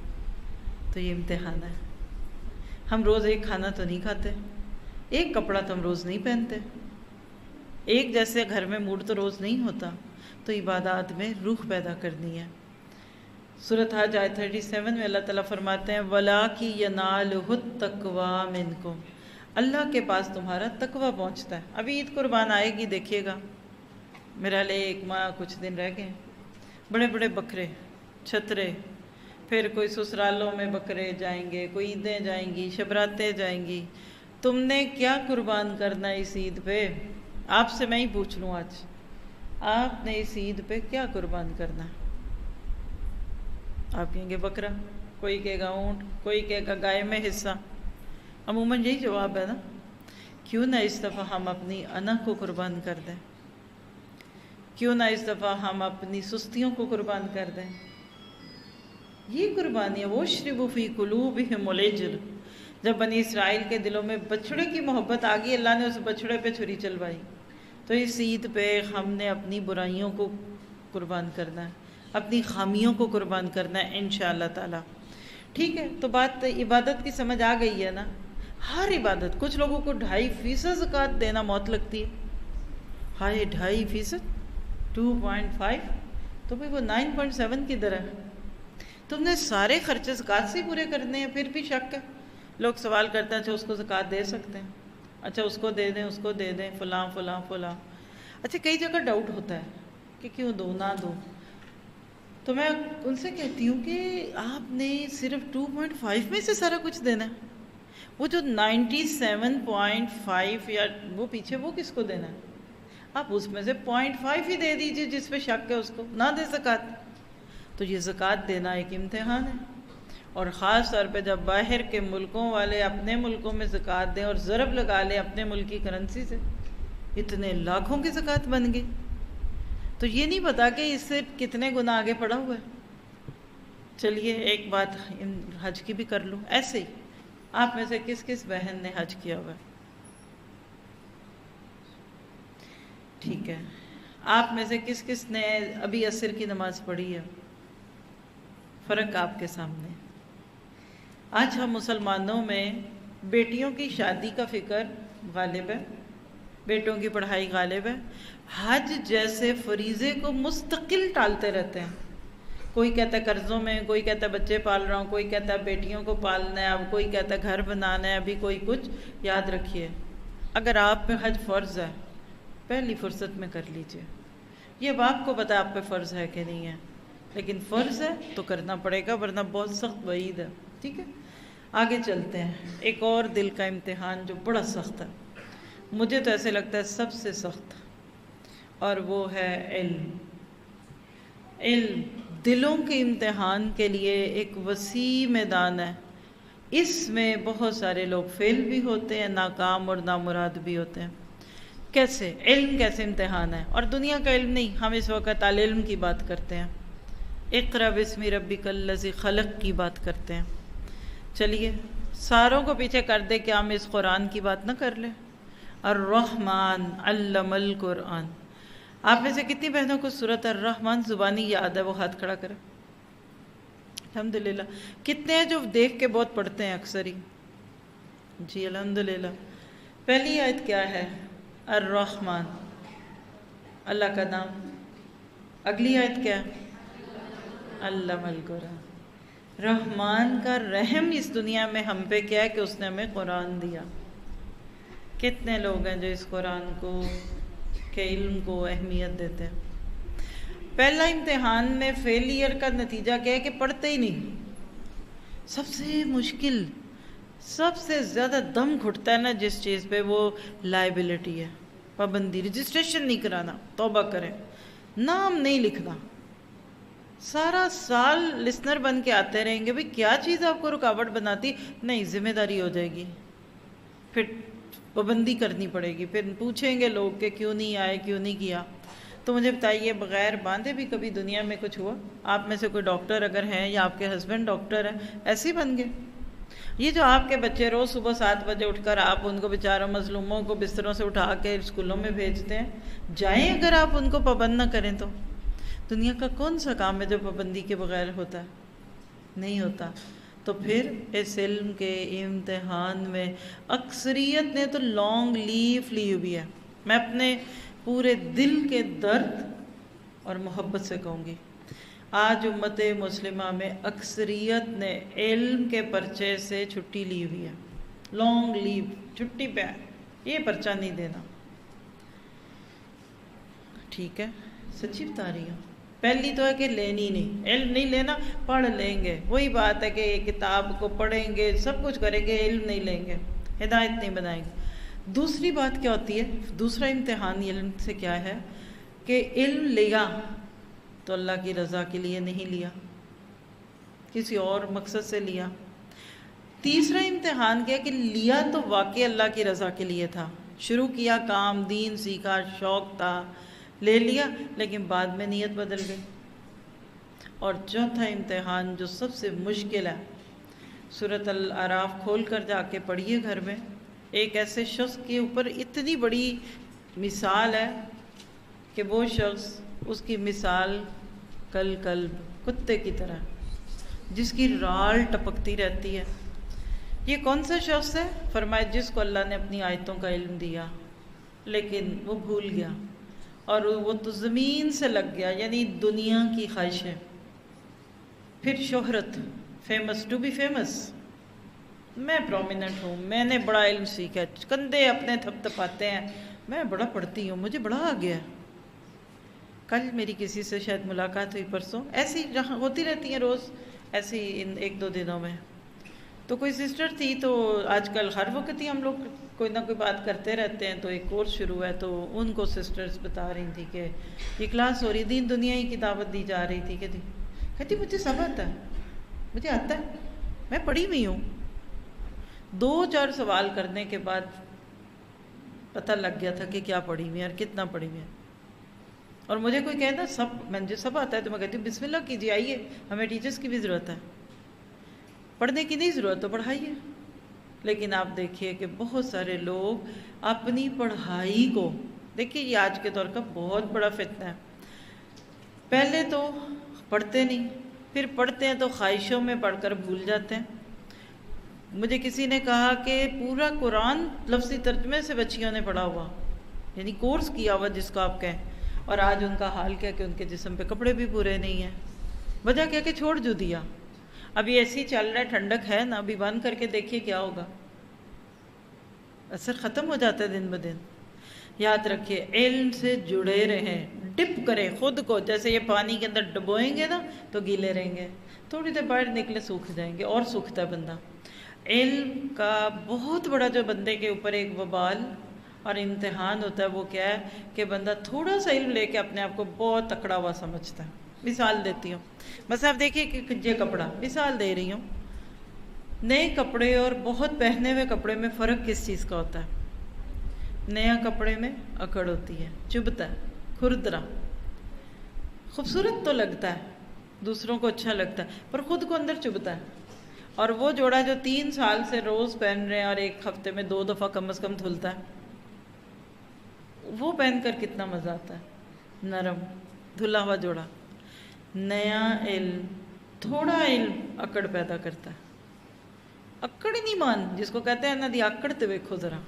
تو یہ امتحان ہے۔ ہم روز ایک کھانا تو نہیں کھاتے، ایک کپڑا تو ہم روز نہیں پہنتے، ایک جیسے گھر میں موڈ تو روز نہیں ہوتا۔ تو عبادات میں روح پیدا کرنی ہے۔ سورۃ حج آیت 37 میں اللہ تعالیٰ فرماتے ہیں وَلَٰكِ يَنَالُهُ التَّقْوَىٰ مِنْكُمْ، اللہ کے پاس تمہارا تقویٰ پہنچتا ہے۔ ابھی عید قربان آئے گی، دیکھیے گا، میرا لے 1 ماہ کچھ دن رہ گئے، بڑے بڑے بکرے، چھترے، پھر کوئی سسرالوں میں بکرے جائیں گے، کوئی عیدیں جائیں گی، شبراتیں جائیں گی۔ تم نے کیا قربان کرنا ہے اس عید پہ؟ آپ سے میں ہی پوچھ لوں آج، آپ نے اس عید پہ کیا قربان کرنا ہے؟ آپ کہیں گے بکرا، کوئی کہے گا اونٹ، کوئی کہے گا گائے میں حصہ۔ عموماً یہی جواب ہے نا۔ کیوں نہ اس دفعہ ہم اپنی انا کو قربان کر دیں، کیوں نہ اس دفعہ ہم اپنی سستیوں کو قربان کر دیں۔ یہ قربانی ہے، وَاشْرِبُوا فِي قُلُوبِهِمُ الْعِجْلَ، جب بنی اسرائیل کے دلوں میں بچھڑے کی محبت آ گئی، اللہ نے اس بچھڑے پہ چھری چلوائی۔ تو اس عید پہ ہم نے اپنی برائیوں کو قربان کرنا ہے، اپنی خامیوں کو قربان کرنا ہے انشاءاللہ تعالی۔ ٹھیک ہے، تو بات عبادت کی سمجھ آ گئی ہے نا؟ ہر عبادت، کچھ لوگوں کو 2.5% زکوٰۃ دینا موت لگتی ہے۔ ہائے 2.5%، 2.5، تو بھئی وہ 9.7 کدھر ہے؟ تم نے سارے خرچے زکوٰۃ سے پورے کرنے ہیں، پھر بھی شک ہے۔ لوگ سوال کرتے ہیں اچھا اس کو زکوٰۃ دے سکتے ہیں، اچھا اس کو دے دیں، اس کو دے دیں، فلاں فلاں فلاں۔ اچھا کئی جگہ ڈاؤٹ ہوتا ہے کہ کیوں دو نہ دو، تو میں ان سے کہتی ہوں کہ آپ نے صرف 2.5 میں سے سارا کچھ دینا ہے، وہ جو 97.5 یا وہ پیچھے وہ کس کو دینا ہے؟ آپ اس میں سے 0.5 ہی دے دیجئے، جس پہ شک ہے اس کو نہ دے زکوٰۃ۔ تو یہ زکوٰۃ دینا ایک امتحان ہے، اور خاص طور پہ جب باہر کے ملکوں والے اپنے ملکوں میں زکوٰۃ دیں اور ضرب لگا لیں اپنے ملک کی کرنسی سے، اتنے لاکھوں کی زکوٰۃ بن گئی، تو یہ نہیں پتا کہ اس سے کتنے گنا آگے پڑا ہوا ہے۔ چلیے ایک بات حج کی بھی کر لوں، ایسے ہی آپ میں سے کس کس بہن نے حج کیا ہوا ہے؟ ٹھیک ہے، آپ میں سے کس کس نے ابھی عصر کی نماز پڑھی ہے؟ فرق آپ کے سامنے۔ آج ہم مسلمانوں میں بیٹیوں کی شادی کا فکر غالب ہے، بیٹوں کی پڑھائی غالب ہے، حج جیسے فریضے کو مستقل ٹالتے رہتے ہیں۔ کوئی کہتا ہے قرضوں میں، کوئی کہتا ہے بچے پال رہا ہوں، کوئی کہتا ہے بیٹیوں کو پالنا ہے، اب کوئی کہتا ہے گھر بنانا ہے، ابھی کوئی کچھ۔ یاد رکھیے، اگر آپ پہ حج فرض ہے پہلی فرصت میں کر لیجئے۔ یہ اب آپ کو پتہ ہے آپ پہ فرض ہے کہ نہیں ہے، لیکن فرض ہے تو کرنا پڑے گا، ورنہ بہت سخت وعید ہے۔ ٹھیک ہے، آگے چلتے ہیں۔ ایک اور دل کا امتحان جو بڑا سخت ہے، مجھے تو ایسے لگتا ہے سب سے سخت، اور وہ ہے علم۔ علم دلوں کے امتحان کے لیے ایک وسیع میدان ہے۔ اس میں بہت سارے لوگ فیل بھی ہوتے ہیں، ناکام اور نامراد بھی ہوتے ہیں۔ کیسے علم کیسے امتحان ہے؟ اور دنیا کا علم نہیں، ہم اس وقت العلم کی بات کرتے ہیں، اقرأ باسم ربک الذی خلق کی بات کرتے ہیں۔ چلیے ساروں کو پیچھے کر دے کہ ہم اس قرآن کی بات نہ کر لیں۔ الرحمن علم القرآن۔ آپ میں سے کتنی بہنوں کو سورۃ الرحمن زبانی یاد ہے؟ وہ ہاتھ کھڑا کریں۔ الحمدللہ۔ کتنے ہیں جو دیکھ کے بہت پڑھتے ہیں اکثر ہی؟ جی الحمدللہ۔ پہلی آیت کیا ہے؟ الرحمن، اللہ کا نام۔ اگلی آیت کیا ہے؟ علم القرآن۔ رحمان کا رحم اس دنیا میں ہم پہ کیا ہے کہ اس نے ہمیں قرآن دیا۔ کتنے لوگ ہیں جو اس قرآن کو کے علم کو اہمیت دیتے ہیں؟ پہلا امتحان میں فیلئر کا نتیجہ کیا ہے کہ پڑھتے ہی نہیں۔ سب سے مشکل، سب سے زیادہ دم گھٹتا ہے نا جس چیز پہ، وہ لائبلٹی ہے، پابندی۔ رجسٹریشن نہیں کرانا، توبہ کریں، نام نہیں لکھنا۔ سارا سال لسنر بن کے آتے رہیں گے، بھئی کیا چیز آپ کو رکاوٹ بناتی؟ نہیں، ذمہ داری ہو جائے گی، پھر پابندی کرنی پڑے گی، پھر پوچھیں گے لوگ کہ کیوں نہیں آئے، کیوں نہیں کیا۔ تو مجھے بتائیے، بغیر باندھے بھی کبھی دنیا میں کچھ ہوا؟ آپ میں سے کوئی ڈاکٹر اگر ہیں یا آپ کے ہسبینڈ ڈاکٹر ہیں، ایسے ہی بن گئے؟ یہ جو آپ کے بچے روز صبح 7 بجے اٹھ کر آپ ان کو بیچاروں مظلوموں کو بستروں سے اٹھا کے اسکولوں میں بھیجتے ہیں، جائیں اگر آپ ان کو پابند نہ کریں تو؟ دنیا کا کون سا کام ہے جو پابندی کے بغیر ہوتا ہے؟ نہیں ہوتا۔ تو پھر اس علم کے امتحان میں اکثریت نے تو لانگ لیف لی ہوئی ہے۔ میں اپنے پورے دل کے درد اور محبت سے کہوں گی، آج امت مسلمہ میں اکثریت نے علم کے پرچے سے چھٹی لی ہوئی ہے۔ لانگ لیو، چھٹی پہ ہے، یہ پرچہ نہیں دینا۔ ٹھیک ہے، سچی بتا رہی ہوں۔ پہلی تو ہے کہ لینی نہیں، علم نہیں لینا، پڑھ لیں گے، وہی بات ہے کہ کتاب کو پڑھیں گے، سب کچھ کریں گے، علم نہیں لیں گے، ہدایت نہیں بنائیں گے۔ دوسری بات کیا ہوتی ہے؟ دوسرا امتحان علم سے کیا ہے کہ علم لیا تو اللہ کی رضا کے لیے نہیں لیا، کسی اور مقصد سے لیا۔ تیسرا امتحان کیا کہ لیا تو واقعی اللہ کی رضا کے لیے تھا، شروع کیا کام، دین سیکھا، شوق تھا، لے لیا، لیکن بعد میں نیت بدل گئی۔ اور چوتھا امتحان جو سب سے مشکل ہے، سورۃ الاعراف کھول کر جا کے پڑھیے گھر میں. ایک ایسے شخص کے اوپر اتنی بڑی مثال ہے کہ وہ شخص، اس کی مثال کلب کتے کی طرح جس کی رال ٹپکتی رہتی ہے. یہ کون سا شخص ہے؟ فرمایا جس کو اللہ نے اپنی آیتوں کا علم دیا لیکن وہ بھول گیا اور وہ تو زمین سے لگ گیا، یعنی دنیا کی خواہشیں. پھر شہرت، فیمس، ٹو بی فیمس، میں پرومیننٹ ہوں، میں نے بڑا علم سیکھا، کندھے اپنے تھپ تھپاتے ہیں، میں بڑا پڑھتی ہوں، مجھے بڑا آ گیا. کل میری کسی سے شاید ملاقات ہوئی، پرسوں، ایسی جہاں ہوتی رہتی ہیں روز ایسی ان ایک دو دنوں میں. تو کوئی سسٹر تھی، تو آج کل ہر وقت ہی ہم لوگ کوئی نہ کوئی بات کرتے رہتے ہیں. تو ایک کورس شروع ہے، تو ان کو سسٹرز بتا رہی تھی کہ یہ کلاس ہو رہی، دین دنیا ہی کی دعوت دی جا رہی تھی. کہتی مجھے سب آتا ہے، مجھے آتا ہے، میں پڑھی ہوئی ہوں. 2-4 سوال کرنے کے بعد پتہ لگ گیا تھا کہ کیا پڑھی ہوئی ہے اور کتنا پڑھی ہوئی ہے. اور مجھے کوئی کہنا مجھے سب آتا ہے تو میں کہتی ہوں بسم اللہ کیجیے، آئیے، ہمیں ٹیچرز کی بھی ضرورت ہے، پڑھنے کی نہیں ضرورت تو پڑھائیے. لیکن آپ دیکھیے کہ بہت سارے لوگ اپنی پڑھائی کو، دیکھیے یہ آج کے دور کا بہت بڑا فتنہ ہے. پہلے تو پڑھتے نہیں، پھر پڑھتے ہیں تو خواہشوں میں پڑھ کر بھول جاتے ہیں. مجھے کسی نے کہا کہ پورا قرآن لفظی ترجمے سے بچیوں نے پڑھا ہوا، یعنی کورس کیا ہوا جس کو آپ کہیں، اور آج ان کا حال کیا کہ ان کے جسم پہ کپڑے بھی پورے نہیں ہیں. وجہ کیا کہ چھوڑ جو دیا. ابھی ایسی چل رہا ہے، ٹھنڈک ہے نا، ابھی بند کر کے دیکھیے کیا ہوگا، اثر ختم ہو جاتا ہے دن بدن. یاد رکھیے علم سے جڑے رہیں، ڈپ کریں خود کو، جیسے یہ پانی کے اندر ڈبوئیں گے نا تو گیلے رہیں گے، تھوڑی دیر باہر نکلے سوکھ جائیں گے، اور سوکھتا ہے بندہ. علم کا بہت بڑا جو بندے کے اوپر ایک وبال اور امتحان ہوتا ہے وہ کیا ہے کہ بندہ تھوڑا سا علم لے کے اپنے آپ کو بہت تکڑا ہوا سمجھتا ہے. مثال دیتی ہوں، بس آپ دیکھیے کہ یہ کپڑا، مثال دے رہی ہوں، نئے کپڑے اور بہت پہنے ہوئے کپڑے میں فرق کس چیز کا ہوتا ہے؟ نیا کپڑے میں اکڑ ہوتی ہے، چبھتا ہے، کھردرا، خوبصورت تو لگتا ہے، دوسروں کو اچھا لگتا ہے، پر خود کو اندر چبھتا ہے. اور وہ جوڑا جو 3 سال سے روز پہن رہے ہیں اور ایک ہفتے میں 2 دفعہ کم از کم دھلتا ہے، وہ پہن کر کتنا مزہ آتا ہے، نرم دھلا ہوا جوڑا. نیا علم، تھوڑا علم اکڑ پیدا کرتا ہے. اکڑ نہیں مان جس کو کہتے ہیں نا دی اکڑ تے ویکھو ذرا،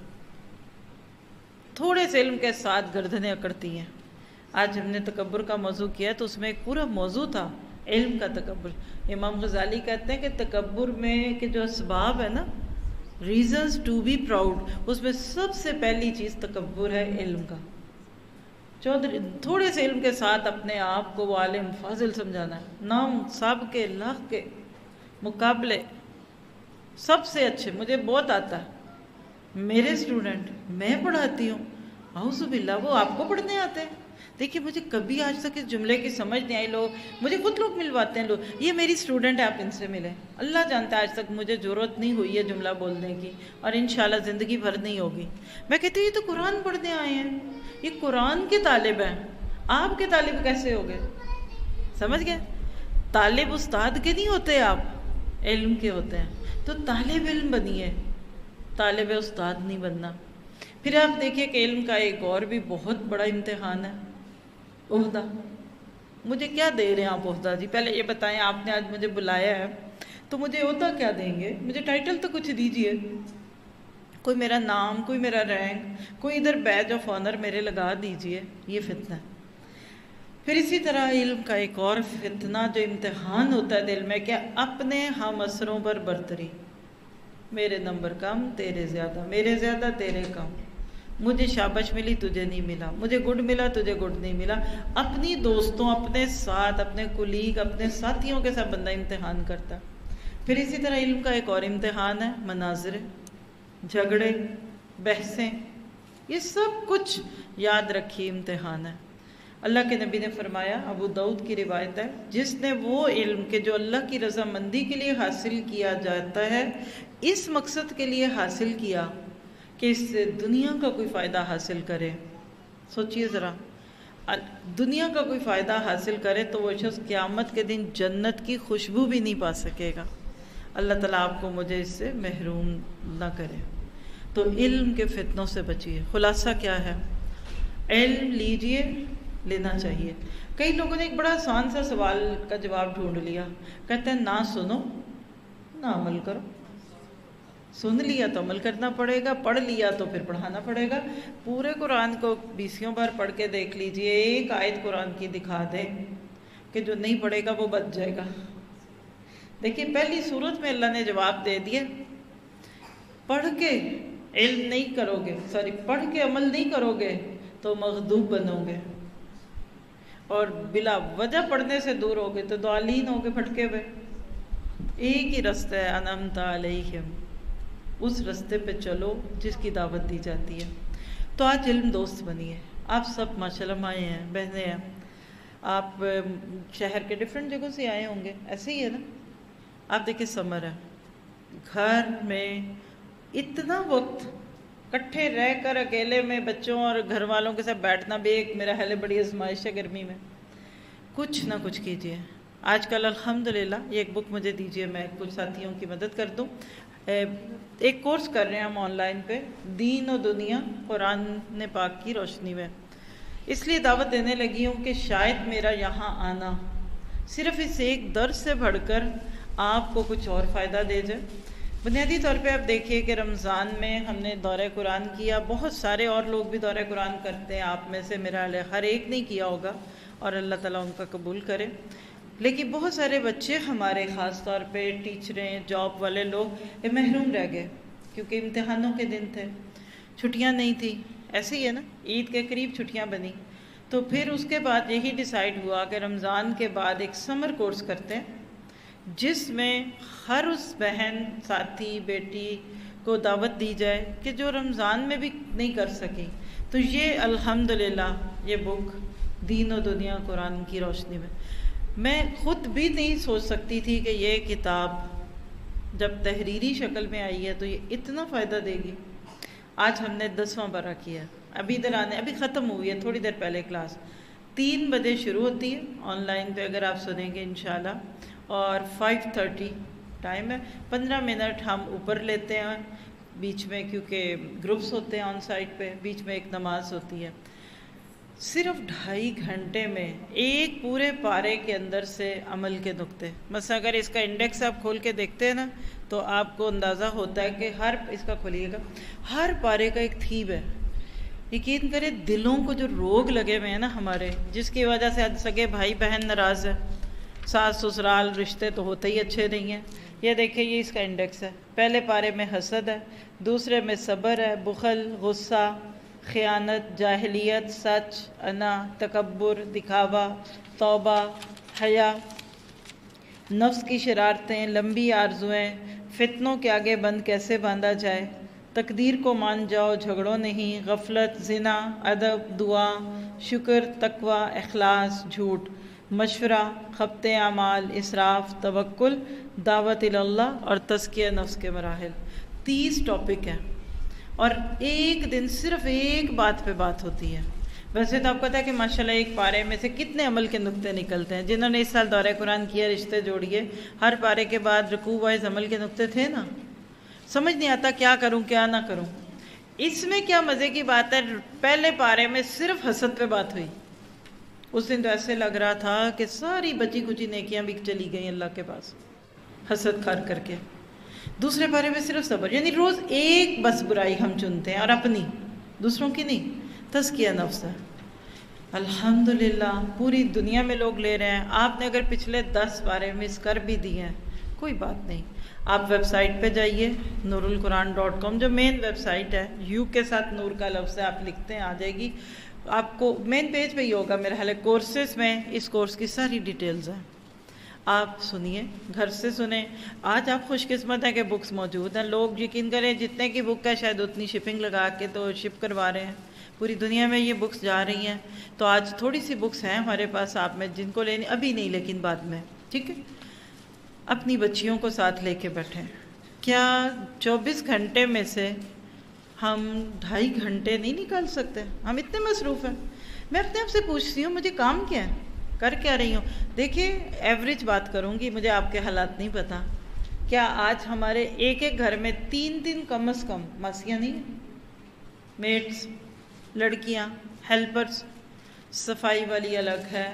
تھوڑے سے علم کے ساتھ گردنیں اکڑتی ہیں. آج ہم نے تکبر کا موضوع کیا تو اس میں ایک پورا موضوع تھا علم کا تکبر. امام غزالی کہتے ہیں کہ تکبر میں کہ جو اسباب ہے نا، ریزنز ٹو بی پراؤڈ، اس میں سب سے پہلی چیز تکبر ہے علم کا. تھوڑے سے علم کے ساتھ اپنے آپ کو وہ عالم فاضل سمجھانا ہے، نام سب کے لاکھ کے مقابلے سب سے اچھے، مجھے بہت آتا ہے، میرے اسٹوڈنٹ میں پڑھاتی ہوں، اعوذ باللہ وہ آپ کو پڑھنے آتے ہیں. دیکھیے مجھے کبھی آج تک اس جملے کی سمجھ نہیں آئی. مجھے خود لوگ ملواتے ہیں، لوگ یہ میری اسٹوڈنٹ ہے آپ ان سے ملیں. اللہ جانتا ہے آج تک مجھے ضرورت نہیں ہوئی ہے جملہ بولنے کی، اور انشاءاللہ زندگی بھر نہیں ہوگی. میں کہتی ہوں یہ تو قرآن پڑھنے آئے ہیں، یہ قرآن کے طالب ہیں، آپ کے طالب کیسے ہو گئے؟ سمجھ گئے؟ طالب استاد کے نہیں ہوتے، آپ علم کے ہوتے ہیں. تو طالب علم بنیے، طالب استاد نہیں بننا. پھر آپ دیکھیے کہ علم کا ایک اور بھی بہت بڑا امتحان ہے، عہدہ. مجھے کیا دے رہے ہیں آپ عہدہ؟ جی پہلے یہ بتائیں، آپ نے آج مجھے بلایا ہے تو مجھے عہدہ کیا دیں گے؟ مجھے ٹائٹل تو کچھ دیجئے، کوئی میرا نام، کوئی میرا رینک، کوئی ادھر بیج آف آنر میرے لگا دیجئے. یہ فتنہ ہے. پھر اسی طرح علم کا ایک اور فتنہ جو امتحان ہوتا ہے دل میں، کہ اپنے ہم اثروں پر برتری. میرے نمبر کم، تیرے زیادہ، میرے زیادہ تیرے کم، مجھے شابش ملی تجھے نہیں ملا، مجھے گڈ ملا تجھے گڈ نہیں ملا. اپنی دوستوں، اپنے ساتھ، اپنے کولیگ، اپنے ساتھیوں کے ساتھ بندہ امتحان کرتا. پھر اسی طرح علم کا ایک اور امتحان ہے مناظرے، جھگڑے، بحثیں. یہ سب کچھ یاد رکھیے امتحان ہے. اللہ کے نبی نے فرمایا، ابو داؤد کی روایت ہے، جس نے وہ علم کہ جو اللہ کی رضامندی کے لیے حاصل کیا جاتا ہے، اس مقصد کے لیے حاصل کیا کہ اس سے دنیا کا کوئی فائدہ حاصل کرے. سوچئے ذرا، دنیا کا کوئی فائدہ حاصل کرے تو وہ شخص قیامت کے دن جنت کی خوشبو بھی نہیں پا سکے گا. اللہ تعالیٰ آپ کو مجھے اس سے محروم نہ کرے۔ تو علم کے فتنوں سے بچیے۔ خلاصہ کیا ہے؟ علم لیجئے، لینا چاہیے۔ کئی لوگوں نے ایک بڑا آسان سا سوال کا جواب ڈھونڈ لیا، کہتے ہیں نہ سنو نہ عمل کرو۔ سن لیا تو عمل کرنا پڑے گا، پڑھ لیا تو پھر پڑھانا پڑے گا۔ پورے قرآن کو 20 بار پڑھ کے دیکھ لیجئے، ایک آیت قرآن کی دکھا دے کہ جو نہیں پڑھے گا وہ بچ جائے گا۔ دیکھیے پہلی صورت میں اللہ نے جواب دے دیا، پڑھ کے علم نہیں کرو گے، پڑھ کے عمل نہیں کرو گے تو مغضوب بنو گے، اور بلا وجہ پڑھنے سے دور ہوگے تو ضالین ہوگے، بھٹکے ہوئے۔ ایک ہی رستہ ہے، انعمت علیہم، اس رستے پہ چلو جس کی دعوت دی جاتی ہے۔ تو آج علم دوست بنیے۔ آپ سب ماشاءاللہ مائیں ہیں، بہنیں ہیں، آپ شہر کے ڈیفرنٹ جگہوں سے آئے ہوں گے، ایسے ہی ہے نا۔ آپ دیکھیں سمر ہے، گھر میں اتنا وقت کٹھے رہ کر اکیلے میں بچوں اور گھر والوں کے ساتھ بیٹھنا بھی ایک میرا خیال ہے بڑی آزمائش ہے گرمی میں۔ کچھ نہ کچھ کیجئے۔ آج کل الحمدللہ یہ ایک بک مجھے دیجئے، میں کچھ ساتھیوں کی مدد کر دوں۔ ایک کورس کر رہے ہیں ہم آن لائن پہ، دین و دنیا قرآن پاک کی روشنی میں۔ اس لیے دعوت دینے لگی ہوں کہ شاید میرا یہاں آنا صرف اس ایک درس سے بڑھ کر آپ کو کچھ اور فائدہ دے جائے۔ بنیادی طور پہ آپ دیکھیے کہ رمضان میں ہم نے دورہ قرآن کیا، بہت سارے اور لوگ بھی دورہ قرآن کرتے ہیں، آپ میں سے میرا ہر ایک نہیں کیا ہوگا، اور اللہ تعالیٰ ان کا قبول کرے۔ لیکن بہت سارے بچے ہمارے، خاص طور پہ ٹیچریں، جاب والے لوگ محروم رہ گئے، کیونکہ امتحانوں کے دن تھے، چھٹیاں نہیں تھیں، ایسے ہی ہے نا، عید کے قریب چھٹیاں بنی۔ تو پھر اس کے بعد یہی ڈیسائیڈ ہوا کہ رمضان کے بعد ایک سمر کورس کرتے ہیں، جس میں ہر اس بہن، ساتھی، بیٹی کو دعوت دی جائے کہ جو رمضان میں بھی نہیں کر سکی۔ تو یہ الحمدللہ یہ بک دین و دنیا قرآن کی روشنی میں خود بھی نہیں سوچ سکتی تھی کہ یہ کتاب جب تحریری شکل میں آئی ہے تو یہ اتنا فائدہ دے گی۔ آج ہم نے 10واں پارہ کیا، ابھی ادھر آنے ابھی ختم ہوئی ہے، تھوڑی دیر پہلے کلاس 3 بجے شروع ہوتی ہے آن لائن پہ، اگر آپ سنیں گے انشاءاللہ، اور 5:30 ٹائم ہے۔ 15 منٹ ہم اوپر لیتے ہیں بیچ میں، کیونکہ گروپس ہوتے ہیں آن سائٹ پہ، بیچ میں ایک نماز ہوتی ہے۔ صرف 2.5 گھنٹے میں ایک پورے پارے کے اندر سے عمل کے نقطے، مثلا اگر اس کا انڈیکس آپ کھول کے دیکھتے ہیں نا تو آپ کو اندازہ ہوتا ہے کہ اس کا کھولیے گا، ہر پارے کا ایک تھیم ہے۔ یقین کرے دلوں کو جو روگ لگے ہوئے ہیں نا ہمارے، جس کی وجہ سے سگے بھائی بہن ناراض ہے، ساس سسرال رشتے تو ہوتے ہی اچھے نہیں ہیں۔ یہ دیکھیں، یہ اس کا انڈیکس ہے۔ پہلے پارے میں حسد ہے، دوسرے میں صبر ہے، بخل، غصہ، خیانت، جاہلیت، سچ، انا، تکبر، دکھاوا، توبہ، حیا، نفس کی شرارتیں، لمبی آرزویں، فتنوں کے آگے بند کیسے باندھا جائے، تقدیر کو مان جاؤ، جھگڑو نہیں، غفلت، زنا، ادب، دعا، شکر، تقوی، اخلاص، جھوٹ، مشورہ، خبط اعمال، اسراف، توکل، دعوت اللہ اور تزکیہ نفس کے مراحل۔ 30 ٹاپک ہیں، اور ایک دن صرف ایک بات پہ بات ہوتی ہے۔ ویسے تو آپ کو پتہ ہے کہ ماشاءاللہ ایک پارے میں سے کتنے عمل کے نقطے نکلتے ہیں۔ جنہوں نے اس سال دورہ قرآن کیا، رشتے جوڑیے، ہر پارے کے بعد رکوع وائز عمل کے نقطے تھے نا۔ سمجھ نہیں آتا کیا کروں کیا نہ کروں۔ اس میں کیا مزے کی بات ہے، پہلے پارے میں صرف حسد پہ بات ہوئی۔ اس دن تو ایسے لگ رہا تھا کہ ساری بچی کچی نیکیاں بھی چلی گئیں اللہ کے پاس حسد کر کے۔ دوسرے پارے میں صرف صبر، یعنی روز ایک بس برائی ہم چنتے ہیں، اور اپنی، دوسروں کی نہیں۔ تزکیہ نفس ہے۔ الحمدللہ پوری دنیا میں لوگ لے رہے ہیں۔ آپ نے اگر پچھلے 10 پارے مس کر بھی دیے ہیں کوئی بات نہیں، آپ ویب سائٹ پہ جائیے nurulquran.com، جو مین ویب سائٹ ہے، یو کے ساتھ نور کا لفظ ہے، آپ لکھتے ہیں آ جائے گی آپ کو، مین پیج پہ ہی ہوگا میرا خیال ہے۔ کورسز میں اس کورس کی ساری ڈیٹیلز ہیں، آپ سنیے، گھر سے سنیں۔ آج آپ خوش قسمت ہیں کہ بکس موجود ہیں۔ لوگ یقین کریں جتنے کی بک ہے شاید اتنی شپنگ لگا کے تو شپ کروا رہے ہیں، پوری دنیا میں یہ بکس جا رہی ہیں۔ تو آج تھوڑی سی بکس ہیں ہمارے پاس، آپ میں جن کو لینی ابھی نہیں لیکن بعد میں، ٹھیک ہے۔ اپنی بچیوں کو ساتھ لے کے بیٹھیں۔ کیا 24 گھنٹے میں سے ہم 2.5 گھنٹے نہیں نکال سکتے؟ ہم اتنے مصروف ہیں۔ میں اپنے آپ سے پوچھتی ہوں مجھے کام کیا ہے، کر کیا رہی ہوں۔ دیکھیے ایوریج بات کروں گی، مجھے آپ کے حالات نہیں پتہ کیا آج ہمارے ایک ایک گھر میں 3 کم از کم ماسیاں نہیں ہیں؟ میٹس، لڑکیاں، ہیلپرز، صفائی والی الگ ہے،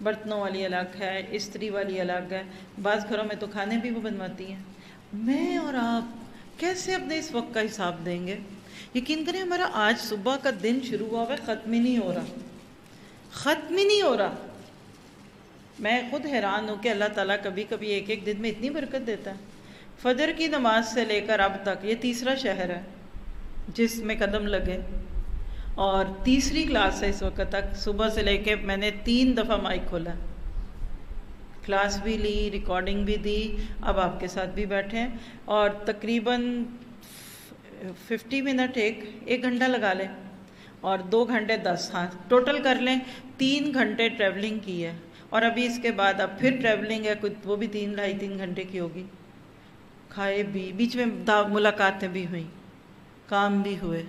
برتنوں والی الگ ہے، استری والی الگ ہے، بعض گھروں میں تو کھانے بھی وہ بنواتی ہیں۔ میں اور آپ کیسے اپنے اس وقت کا حساب دیں گے؟ یقین کریں ہمارا آج صبح کا دن شروع ہوا ہے، ختم ہی نہیں ہو رہا، ختم ہی نہیں ہو رہا۔ میں خود حیران ہوں کہ اللہ تعالیٰ کبھی کبھی ایک ایک دن میں اتنی برکت دیتا ہے۔ فجر کی نماز سے لے کر اب تک یہ تیسرا شہر ہے جس میں قدم لگے، اور تیسری کلاس ہے اس وقت تک۔ صبح سے لے کے میں نے 3 دفعہ مائک کھولا، کلاس بھی لی، ریکارڈنگ بھی دی، اب آپ کے ساتھ بھی بیٹھے ہیں، اور تقریباً 50 منٹ ایک گھنٹہ لگا لیں، اور 2 گھنٹے 10، ہاں ٹوٹل کر لیں 3 گھنٹے ٹریولنگ کی ہے، اور ابھی اس کے بعد اب پھر ٹریولنگ ہے، وہ بھی 3 گھنٹے کی ہوگی۔ کھائے بھی، بیچ میں ملاقاتیں بھی ہوئیں، کام بھی ہوئے،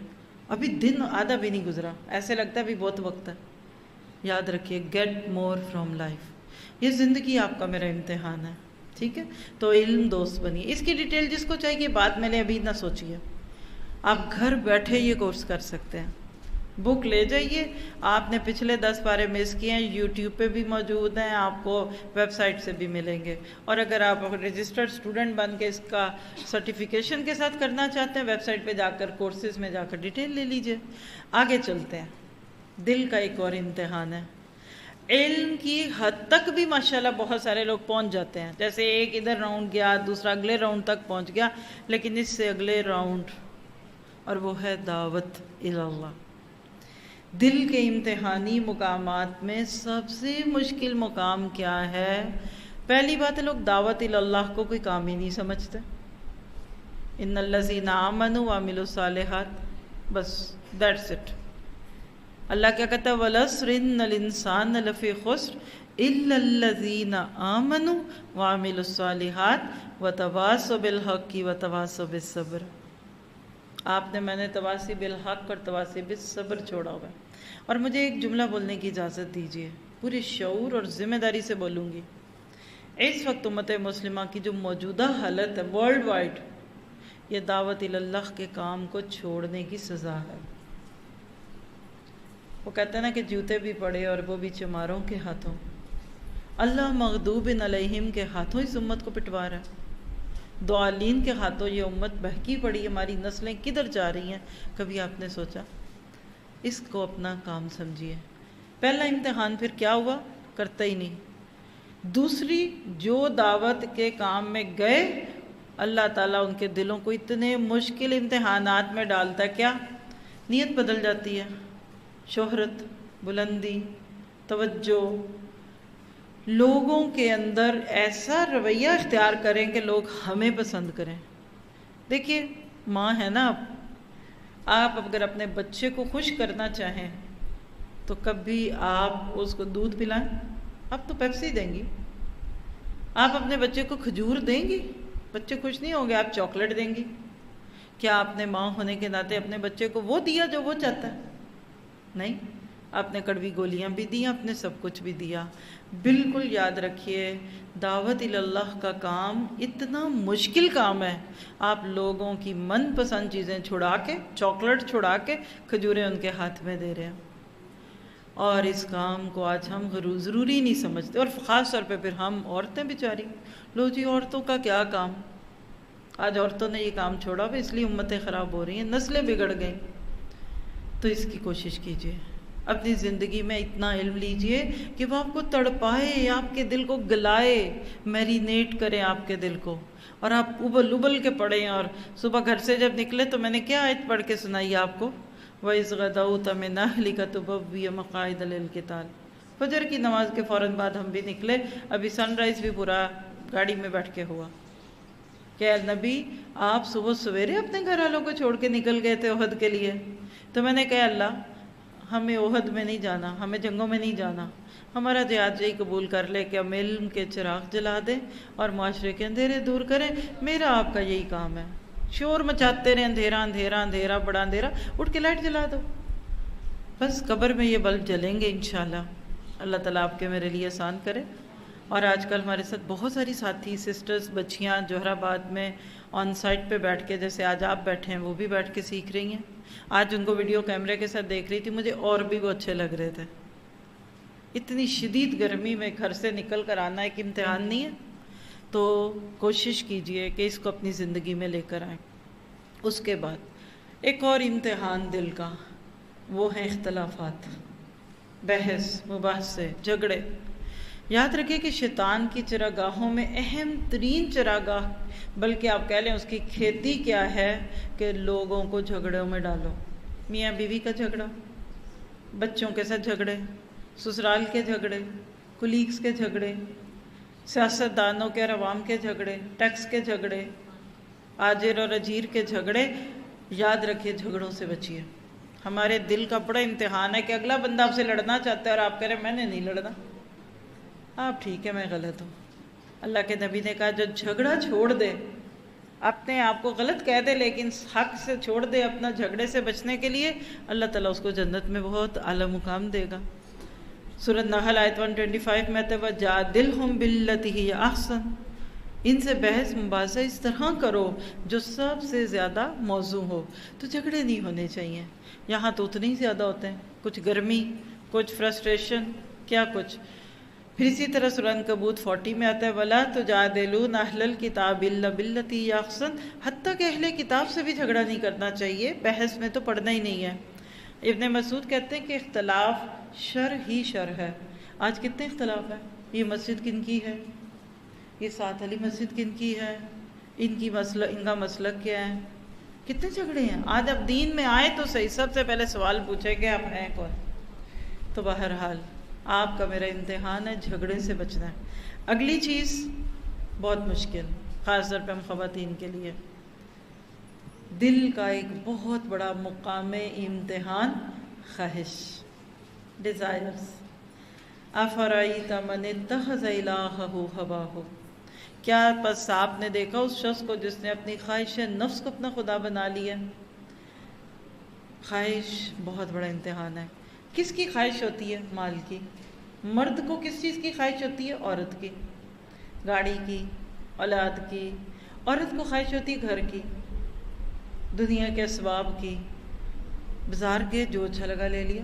ابھی دن آدھا بھی نہیں گزرا، ایسے لگتا ہے ابھی بہت وقت ہے۔ یاد رکھیے، گیٹ مور فرام لائف، یہ زندگی آپ کا میرا امتحان ہے، ٹھیک ہے؟ تو علم دوست بنیے۔ اس کی ڈیٹیل جس کو چاہیے بعد میں لیں، ابھی نہ سوچیے، آپ گھر بیٹھے یہ کورس کر سکتے ہیں۔ بک لے جائیے، آپ نے پچھلے 10 پارے مس کیے ہیں، یوٹیوب پہ بھی موجود ہیں، آپ کو ویب سائٹ سے بھی ملیں گے، اور اگر آپ رجسٹرڈ اسٹوڈنٹ بن کے اس کا سرٹیفیکیشن کے ساتھ کرنا چاہتے ہیں، ویب سائٹ پہ جا کر کورسز میں جا کر ڈیٹیل لے لیجئے۔ آگے چلتے ہیں، دل کا ایک اور امتحان ہے۔ علم کی حد تک بھی ماشاءاللہ بہت سارے لوگ پہنچ جاتے ہیں، جیسے ایک ادھر راؤنڈ گیا، دوسرا اگلے راؤنڈ تک پہنچ گیا، لیکن اس سے اگلے راؤنڈ، اور وہ ہے دعوت اللہ۔ دل کے امتحانی مقامات میں سب سے مشکل مقام کیا ہے؟ پہلی بات ہے، لوگ دعوت اللہ کو کوئی کام ہی نہیں سمجھتے۔ ان الذین آمنوا وعملوا الصالحات، بس دیٹس اٹ۔ اللہ کیا کہتا ہے؟ وَالْعَصْرِ إِنَّ الْإِنسَانَ لَفِي خُسْرٍ إِلَّا الَّذِينَ آمَنُوا وَعَمِلُوا الصَّالِحَاتِ وَتَوَاصَوْا بِالْحَقِّ وَتَوَاصَوْا بِالصَّبْرِ۔ آپ نے، میں نے تواصی بالحق اور تواصی بالصبر چھوڑا ہوا ہے۔ اور مجھے ایک جملہ بولنے کی اجازت دیجیے، پورے شعور اور ذمہ داری سے بولوں گی۔ اس وقت امت مسلمہ کی جو موجودہ حالت ہے ورلڈ وائڈ، یہ دعوت اللہ کے کام کو چھوڑنے کی سزا ہے۔ وہ کہتے ہیں نا کہ جوتے بھی پڑے اور وہ بھی چماروں کے ہاتھوں، اللہ مغضوب علیہم کے ہاتھوں اس امت کو پٹوا رہا ہے، ضالین کے ہاتھوں یہ امت بہکی پڑی، ہماری نسلیں کدھر جا رہی ہیں؟ کبھی آپ نے سوچا؟ اس کو اپنا کام سمجھیے۔ پہلا امتحان پھر کیا ہوا؟ کرتا ہی نہیں۔ دوسری، جو دعوت کے کام میں گئے، اللہ تعالیٰ ان کے دلوں کو اتنے مشکل امتحانات میں ڈالتا ہے، کیا نیت بدل جاتی ہے، شہرت، بلندی، توجہ، لوگوں کے اندر ایسا رویہ اختیار کریں کہ لوگ ہمیں پسند کریں۔ دیکھیے، ماں ہے نا، آپ اگر اپنے بچے کو خوش کرنا چاہیں تو کبھی آپ اس کو دودھ پلائیں؟ آپ تو پیپسی دیں گی۔ آپ اپنے بچے کو کھجور دیں گی؟ بچے خوش نہیں ہوں گے۔ آپ چاکلیٹ دیں گی؟ کیا آپ نے ماں ہونے کے ناطے اپنے بچے کو وہ دیا جو وہ چاہتا ہے؟ نہیں، آپ نے کڑوی گولیاں بھی دی، آپ نے سب کچھ بھی دیا۔ بالکل یاد رکھیے، دعوت اللہ کا کام اتنا مشکل کام ہے، آپ لوگوں کی من پسند چیزیں چھڑا کے، چاکلیٹ چھڑا کے کھجوریں ان کے ہاتھ میں دے رہے ہیں، اور اس کام کو آج ہم ضروری نہیں سمجھتے، اور خاص طور پہ پھر ہم عورتیں بیچاری، لو جی عورتوں کا کیا کام؟ آج عورتوں نے یہ کام چھوڑا ہوا، اس لیے امتیں خراب ہو رہی ہیں، نسلیں بگڑ گئیں۔ تو اس کی کوشش کیجیے، اپنی زندگی میں اتنا علم لیجئے کہ وہ آپ کو تڑپائے، آپ کے دل کو گلائے، میرینیٹ کریں آپ کے دل کو، اور آپ ابل ابل کے پڑھیں۔ اور صبح گھر سے جب نکلے تو میں نے کیا آیت پڑھ کے سنائی آپ کو؟ وَإِذْ غَدَوْتَ مِنْ أَهْلِكَ تُبَوِّئُ مَقَاعِدَ لِلْقِتَالِ۔ فجر کی نماز کے فوراً بعد ہم بھی نکلے، ابھی سن رائز بھی پورا گاڑی میں بیٹھ کے ہوا کہ نبی آپ صبح سویرے اپنے گھر والوں کو چھوڑ کے نکل گئے تھے احد کے لیے۔ تو میں نے کہا اللہ، ہمیں احد میں نہیں جانا، ہمیں جنگوں میں نہیں جانا، ہمارا جہاد یہی قبول کر لے کہ ہم علم کے چراغ جلا دیں اور معاشرے کے اندھیرے دور کریں، میرا آپ کا یہی کام ہے۔ شور مچاتے رہیں، اندھیرا اندھیرا اندھیرا بڑا اندھیرا، اٹھ کے لائٹ جلا دو، بس قبر میں یہ بلب جلیں گے انشاءاللہ۔ اللہ تعالیٰ آپ کے میرے لیے آسان کرے۔ اور آج کل ہمارے ساتھ بہت ساری ساتھی سسٹرز بچیاں جوہر آباد میں آن سائٹ پہ بیٹھ کے، جیسے آج آپ بیٹھے ہیں، وہ بھی بیٹھ کے سیکھ رہی ہیں. آج ان کو ویڈیو کیمرے کے ساتھ دیکھ رہی تھی، مجھے اور بھی وہ اچھے لگ رہے تھے. اتنی شدید گرمی میں گھر سے نکل کر آنا ایک امتحان نہیں ہے، تو کوشش کیجئے کہ اس کو اپنی زندگی میں لے کر آئیں. اس کے بعد ایک اور امتحان دل کا، وہ ہے اختلافات، بحث مباحثے، جھگڑے. یاد رکھیں کہ شیطان کی چراگاہوں میں اہم ترین چراگاہ، بلکہ آپ کہہ لیں اس کی کھیتی کیا ہے، کہ لوگوں کو جھگڑوں میں ڈالو. میاں بیوی کا جھگڑا، بچوں کے ساتھ جھگڑے، سسرال کے جھگڑے، کولیگز کے جھگڑے، سیاست دانوں کے اور عوام کے جھگڑے، ٹیکس کے جھگڑے، آجر اور اجیر کے جھگڑے. یاد رکھیے جھگڑوں سے بچیے. ہمارے دل کا بڑا امتحان ہے کہ اگلا بندہ آپ سے لڑنا چاہتا ہے اور آپ کہہ رہے ہیں میں نے نہیں لڑنا. آپ ٹھیک ہے، میں غلط ہوں. اللہ کے نبی نے کہا جو جھگڑا چھوڑ دے، اپنے آپ کو غلط کہہ دے لیکن حق سے چھوڑ دے اپنا جھگڑے سے بچنے کے لیے، اللہ تعالیٰ اس کو جنت میں بہت اعلیٰ مقام دے گا. سورۃ نحل آیت 125 میں آتا ہے وَجَادِلْهُمْ بِالَّتِي هِيَ أَحْسَنُ. ان سے بحث مباحثہ اس طرح کرو جو سب سے زیادہ موزوں ہو. تو جھگڑے نہیں ہونے چاہیے. یہاں تو اتنے ہی زیادہ ہوتے ہیں، کچھ گرمی، کچھ فرسٹریشن، کیا کچھ. پھر اسی طرح سورہ عنکبوت 40 میں آتا ہے وَلَا تُجَادِلُونَ أَهْلَ الْكِتَابِ إِلَّا بِالَّتِي هِيَ أَحْسَنُ. حتیٰ کہ اہل کتاب سے بھی جھگڑا نہیں کرنا چاہیے، بحث میں تو پڑھنا ہی نہیں ہے. ابن مسعود کہتے ہیں کہ اختلاف شر ہی شر ہے. آج کتنے اختلاف ہیں. یہ مسجد کن کی ہے، یہ ساتھ علی مسجد کن کی ہے، ان کا مسلک کیا ہے. کتنے جھگڑے ہیں. آج اب دین میں آئے تو صحیح، سب سے پہلے سوال پوچھے کہ آپ ہیں کون. تو بہرحال آپ کا میرا امتحان ہے، جھگڑے سے بچنا ہے. اگلی چیز بہت مشکل، خاص طور پہ ہم خواتین کے لیے، دل کا ایک بہت بڑا مقام امتحان، خواہش، ڈیزائرز. افرأیت من اتخذ الہہ ہواہ. کیا پس آپ نے دیکھا اس شخص کو جس نے اپنی خواہش نفس کو اپنا خدا بنا لیا. خواہش بہت بڑا امتحان ہے. کس کی خواہش ہوتی ہے؟ مال کی. مرد کو کس چیز کی خواہش ہوتی ہے؟ عورت کی. گاڑی کی، اولاد کی. عورت کو خواہش ہوتی ہے گھر کی، دنیا کے اسباب کی. بازار کے جو اچھا لگا لے لیا.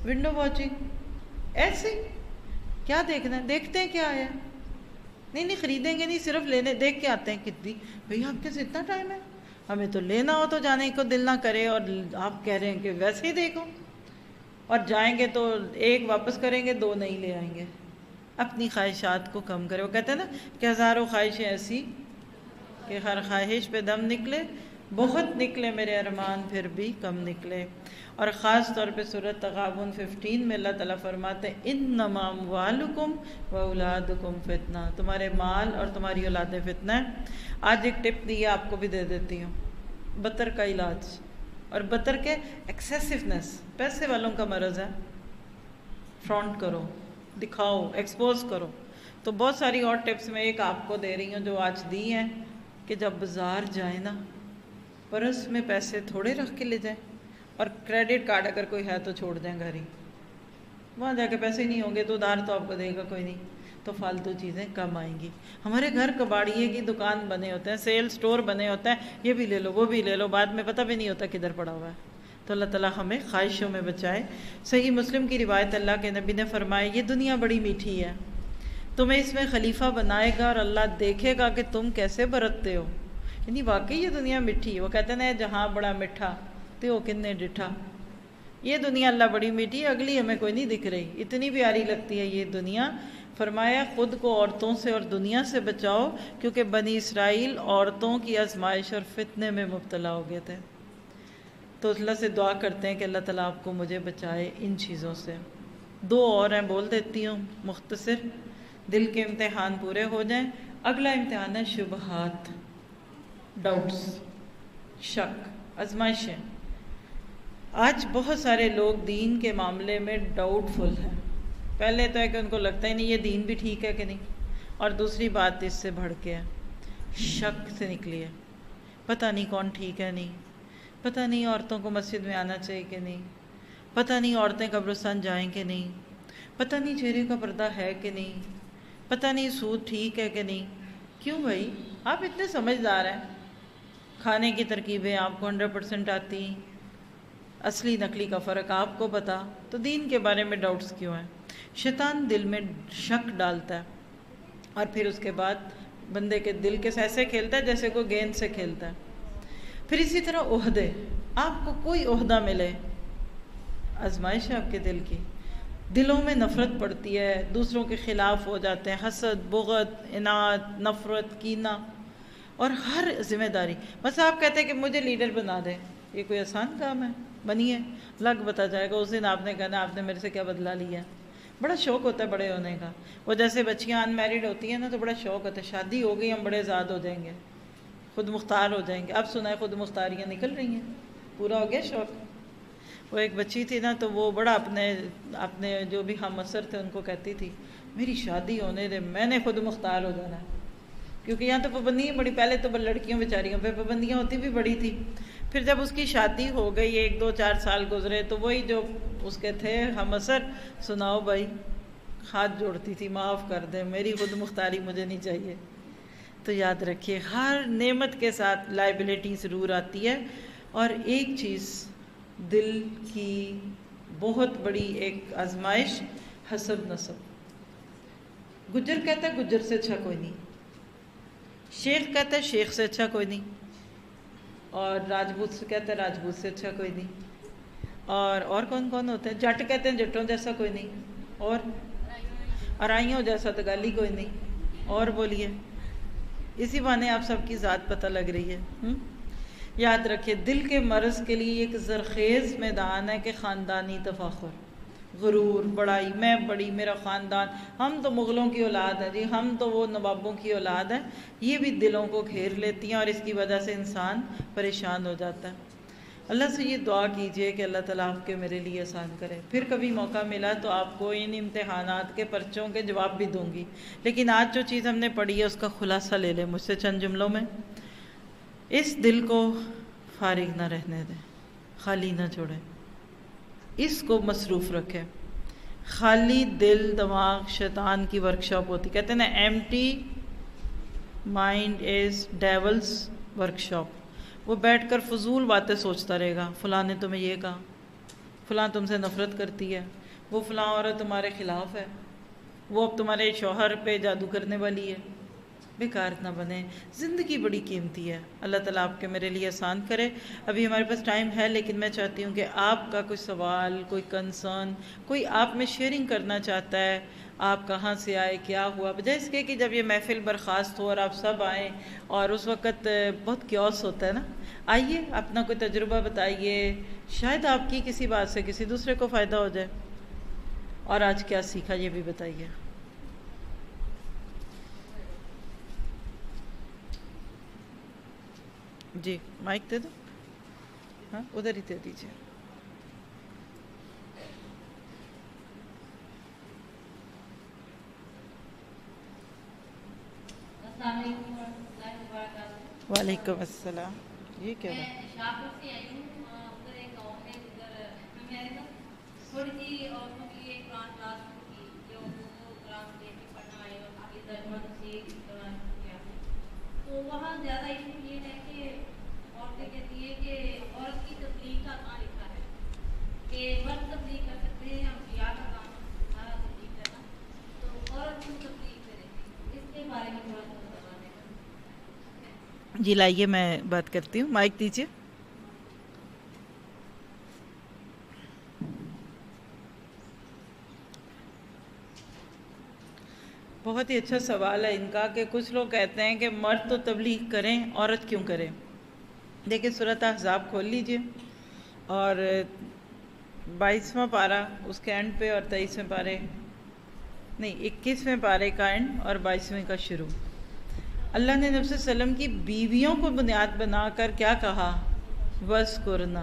ونڈو واچنگ، ایسے کیا دیکھنا ہے، دیکھتے ہیں کیا ہے. نہیں خریدیں گے نہیں، صرف لینے دیکھ کے آتے ہیں. کتنی بھئی آپ کے اتنا ٹائم ہے، ہمیں تو لینا ہو تو جانے کو دل نہ کرے، اور آپ کہہ رہے ہیں کہ ویسے ہی دیکھو. اور جائیں گے تو ایک واپس کریں گے، دو نہیں لے آئیں گے. اپنی خواہشات کو کم کرے. وہ کہتے ہیں نا کہ ہزاروں خواہشیں ایسی کہ ہر خواہش پہ دم نکلے، بہت نکلے میرے ارمان پھر بھی کم نکلے. اور خاص طور پہ سورۃ تغابن 15 میں اللہ تعالیٰ فرماتے ہیں انما اموالکم واولادکم فتنہ. تمہارے مال اور تمہاری اولادیں فتنہ ہے. آج ایک ٹپ دی آپ کو بھی دے دیتی ہوں. بطر کا علاج، اور بطر کے ایکسیسونیس، پیسے والوں کا مرض ہے. فرونٹ کرو، دکھاؤ، ایکسپوز کرو. تو بہت ساری اور ٹپس میں ایک آپ کو دے رہی ہوں جو آج دی ہیں، کہ جب بازار جائیں نا، پرس میں پیسے تھوڑے رکھ کے لے جائیں، اور کریڈٹ کارڈ اگر کوئی ہے تو چھوڑ دیں گھر ہی. وہاں جا کے پیسے نہیں ہوں گے تو ادھار تو آپ کو دے گا کوئی نہیں، تو فالتو چیزیں کم آئیں گی. ہمارے گھر کباڑیے کی دکان بنے ہوتے ہیں، سیل سٹور بنے ہوتے ہیں، یہ بھی لے لو وہ بھی لے لو، بعد میں پتہ بھی نہیں ہوتا کدھر پڑا ہوا ہے. تو اللہ تعالیٰ ہمیں خواہشوں میں بچائے. صحیح مسلم کی روایت، اللہ کے نبی نے فرمایا یہ دنیا بڑی میٹھی ہے، تمہیں اس میں خلیفہ بنائے گا اور اللہ دیکھے گا کہ تم کیسے برتتے ہو. یعنی واقعی یہ دنیا میٹھی ہے. وہ کہتے ہیں جہاں بڑا میٹھا تو کنے ڈٹھا. یہ دنیا اللہ بڑی میٹھی ہے، اگلی ہمیں کوئی نہیں دکھ رہی، اتنی پیاری لگتی ہے یہ دنیا. فرمایا خود کو عورتوں سے اور دنیا سے بچاؤ، کیونکہ بنی اسرائیل عورتوں کی آزمائش اور فتنے میں مبتلا ہو گئے تھے. تو اللہ سے دعا کرتے ہیں کہ اللہ تعالیٰ آپ کو مجھے بچائے ان چیزوں سے. دو اور ہیں، بول دیتی ہوں مختصر، دل کے امتحان پورے ہو جائیں. اگلا امتحان ہے شبہات، ڈاؤٹس، شک، آزمائشیں. آج بہت سارے لوگ دین کے معاملے میں ڈاؤٹ فل ہیں. پہلے تو ہے کہ ان کو لگتا ہی نہیں یہ دین بھی ٹھیک ہے کہ نہیں، اور دوسری بات اس سے بڑھ کے ہے، شک سے نکلی ہے. پتہ نہیں کون ٹھیک ہے، نہیں پتہ نہیں عورتوں کو مسجد میں آنا چاہیے کہ نہیں، پتہ نہیں عورتیں قبرستان جائیں کہ نہیں، پتہ نہیں چہرے کا پردہ ہے کہ نہیں. پتہ نہیں سود ٹھیک ہے کہ نہیں. کیوں بھائی؟ آپ اتنے سمجھدار ہیں، کھانے کی ترکیبیں آپ کو 100% آتی، اصلی نقلی کا فرق آپ کو پتا، تو دین کے بارے میں ڈاؤٹس کیوں ہیں؟ شیطان دل میں شک ڈالتا ہے اور پھر اس کے بعد بندے کے دل کے ایسے کھیلتا ہے جیسے کوئی گیند سے کھیلتا ہے. پھر اسی طرح عہدے، آپ کو کوئی عہدہ ملے، آزمائش ہے آپ کے دل کی، دلوں میں نفرت پڑتی ہے، دوسروں کے خلاف ہو جاتے ہیں، حسد، بغض، اناد، نفرت، کینہ، اور ہر ذمہ داری. بس آپ کہتے ہیں کہ مجھے لیڈر بنا دیں، یہ کوئی آسان کام ہے؟ بنیے، لگ بتا جائے گا. اس دن آپ نے کہنا آپ نے میرے سے کیا بدلہ لیا. بڑا شوق ہوتا ہے بڑے ہونے کا. وہ جیسے بچیاں ان میریڈ ہوتی ہیں نا تو بڑا شوق ہوتا ہے، شادی ہو گئی ہم بڑے آزاد ہو جائیں گے، خود مختار ہو جائیں گے. اب سنا ہے خود مختاریاں نکل رہی ہیں، پورا ہو گیا شوق. وہ ایک بچی تھی نا تو وہ بڑا اپنے جو بھی ہم عصر تھے ان کو کہتی تھی میری شادی ہونے دے، میں نے خود مختار ہو جانا ہے. کیونکہ یہاں تو پابندیاں بڑی، پہلے تو لڑکیوں بیچاریوں پہ پابندیاں ہوتی بھی بڑی تھی. پھر جب اس کی شادی ہو گئی، 1 2 4 سال گزرے تو وہی جو اس کے تھے ہم عصر، سناؤ بھائی، ہاتھ جوڑتی تھی معاف کر دیں، میری خود مختاری مجھے نہیں چاہیے. تو یاد رکھیے ہر نعمت کے ساتھ لائبلٹی ضرور آتی ہے. اور ایک چیز دل کی بہت بڑی ایک آزمائش، حسب نسب. گجر کہتا ہے گجر سے اچھا کوئی نہیں، شیخ کہتا ہے شیخ سے اچھا کوئی نہیں، اور راجپوت سے کہتا ہے راجپوت سے اچھا کوئی نہیں، اور کون کون ہوتے ہیں، جٹ کہتے ہیں جٹوں جیسا کوئی نہیں، اور ارائیوں جیسا تو گالی کوئی نہیں. اور بولیے، اسی بہانے آپ سب کی ذات پتہ لگ رہی ہے. یاد رکھیے دل کے مرض کے لیے ایک زرخیز میدان ہے کہ خاندانی تفاخر، غرور، بڑائی، میں بڑی، میرا خاندان، ہم تو مغلوں کی اولاد ہے جی، ہم تو وہ نوابوں کی اولاد ہے. یہ بھی دلوں کو گھیر لیتی ہیں اور اس کی وجہ سے انسان پریشان ہو جاتا ہے. اللہ سے یہ دعا کیجئے کہ اللہ تعالیٰ آپ کے میرے لیے آسان کرے. پھر کبھی موقع ملا تو آپ کو ان امتحانات کے پرچوں کے جواب بھی دوں گی، لیکن آج جو چیز ہم نے پڑھی ہے اس کا خلاصہ لے لیں مجھ سے چند جملوں میں. اس دل کو فارغ نہ رہنے دیں، خالی نہ چھوڑیں، اس کو مصروف رکھیں. خالی دل دماغ شیطان کی ورکشاپ ہوتی، کہتے ہیں نا empty mind is devil's workshop. وہ بیٹھ کر فضول باتیں سوچتا رہے گا، فلاں نے تمہیں یہ کہا، فلاں تم سے نفرت کرتی ہے، وہ فلاں عورت تمہارے خلاف ہے، وہ اب تمہارے شوہر پہ جادو کرنے والی ہے. بیکار نہ بنے، زندگی بڑی قیمتی ہے. اللہ تعالیٰ آپ کے میرے لیے آسان کرے. ابھی ہمارے پاس ٹائم ہے لیکن میں چاہتی ہوں کہ آپ کا کوئی سوال، کوئی کنسرن، کوئی آپ میں شیئرنگ کرنا چاہتا ہے، آپ کہاں سے آئے، کیا ہوا، بجائے اس کے کہ جب یہ محفل برخاست ہو اور آپ سب آئیں اور اس وقت بہت کیوس ہوتا ہے نا. آئیے اپنا کوئی تجربہ بتائیے، شاید آپ کی کسی بات سے کسی دوسرے کو فائدہ ہو جائے. اور آج کیا سیکھا یہ بھی بتائیے. جی مائک دے دو، ہاں ادھر ہی دے دیجیے. السلام علیکم ورحمۃ اللہ وبرکاتہ. وعلیکم السلام. یہ کیا میں بات؟ شاہپور سے آئی ہوں. ادھر ایک گاؤں میں ادھر میں نے تھوڑی سی عورتوں کی ایک قرآن کلاس کی جو قرآن دے کے پڑھنا ہے اور آگے ترجمہ تفسیر دوران کیا ہے. تو وہاں زیادہ ایشو یہ ہے کہ عورتیں کہتی ہے کہ عورت کی تبلیغ کا کہاں لکھا ہے کہ مرد تبلیغ کر سکتے ہیں، ہم کیا کا کام ہمارا تبلیغ کرنا، تو عورت کیوں تبلیغ کرے، اس کے بارے میں تھوڑا سا بتا دیں. جی لائیے میں بات کرتی ہوں، مائک دیجیے. بہت ہی اچھا سوال ہے ان کا کہ کچھ لوگ کہتے ہیں کہ مرد تو تبلیغ کریں، عورت کیوں کریں. دیکھیں سورۃ احزاب کھول لیجئے اور 22واں پارہ اس کے اینڈ پہ اور 23ویں پارے نہیں 21ویں پارے کا اینڈ اور 22ویں کا شروع. اللہ نے نبی صلی اللہ علیہ وسلم کی بیویوں کو بنیاد بنا کر کیا کہا، وَذْكُرْنَ،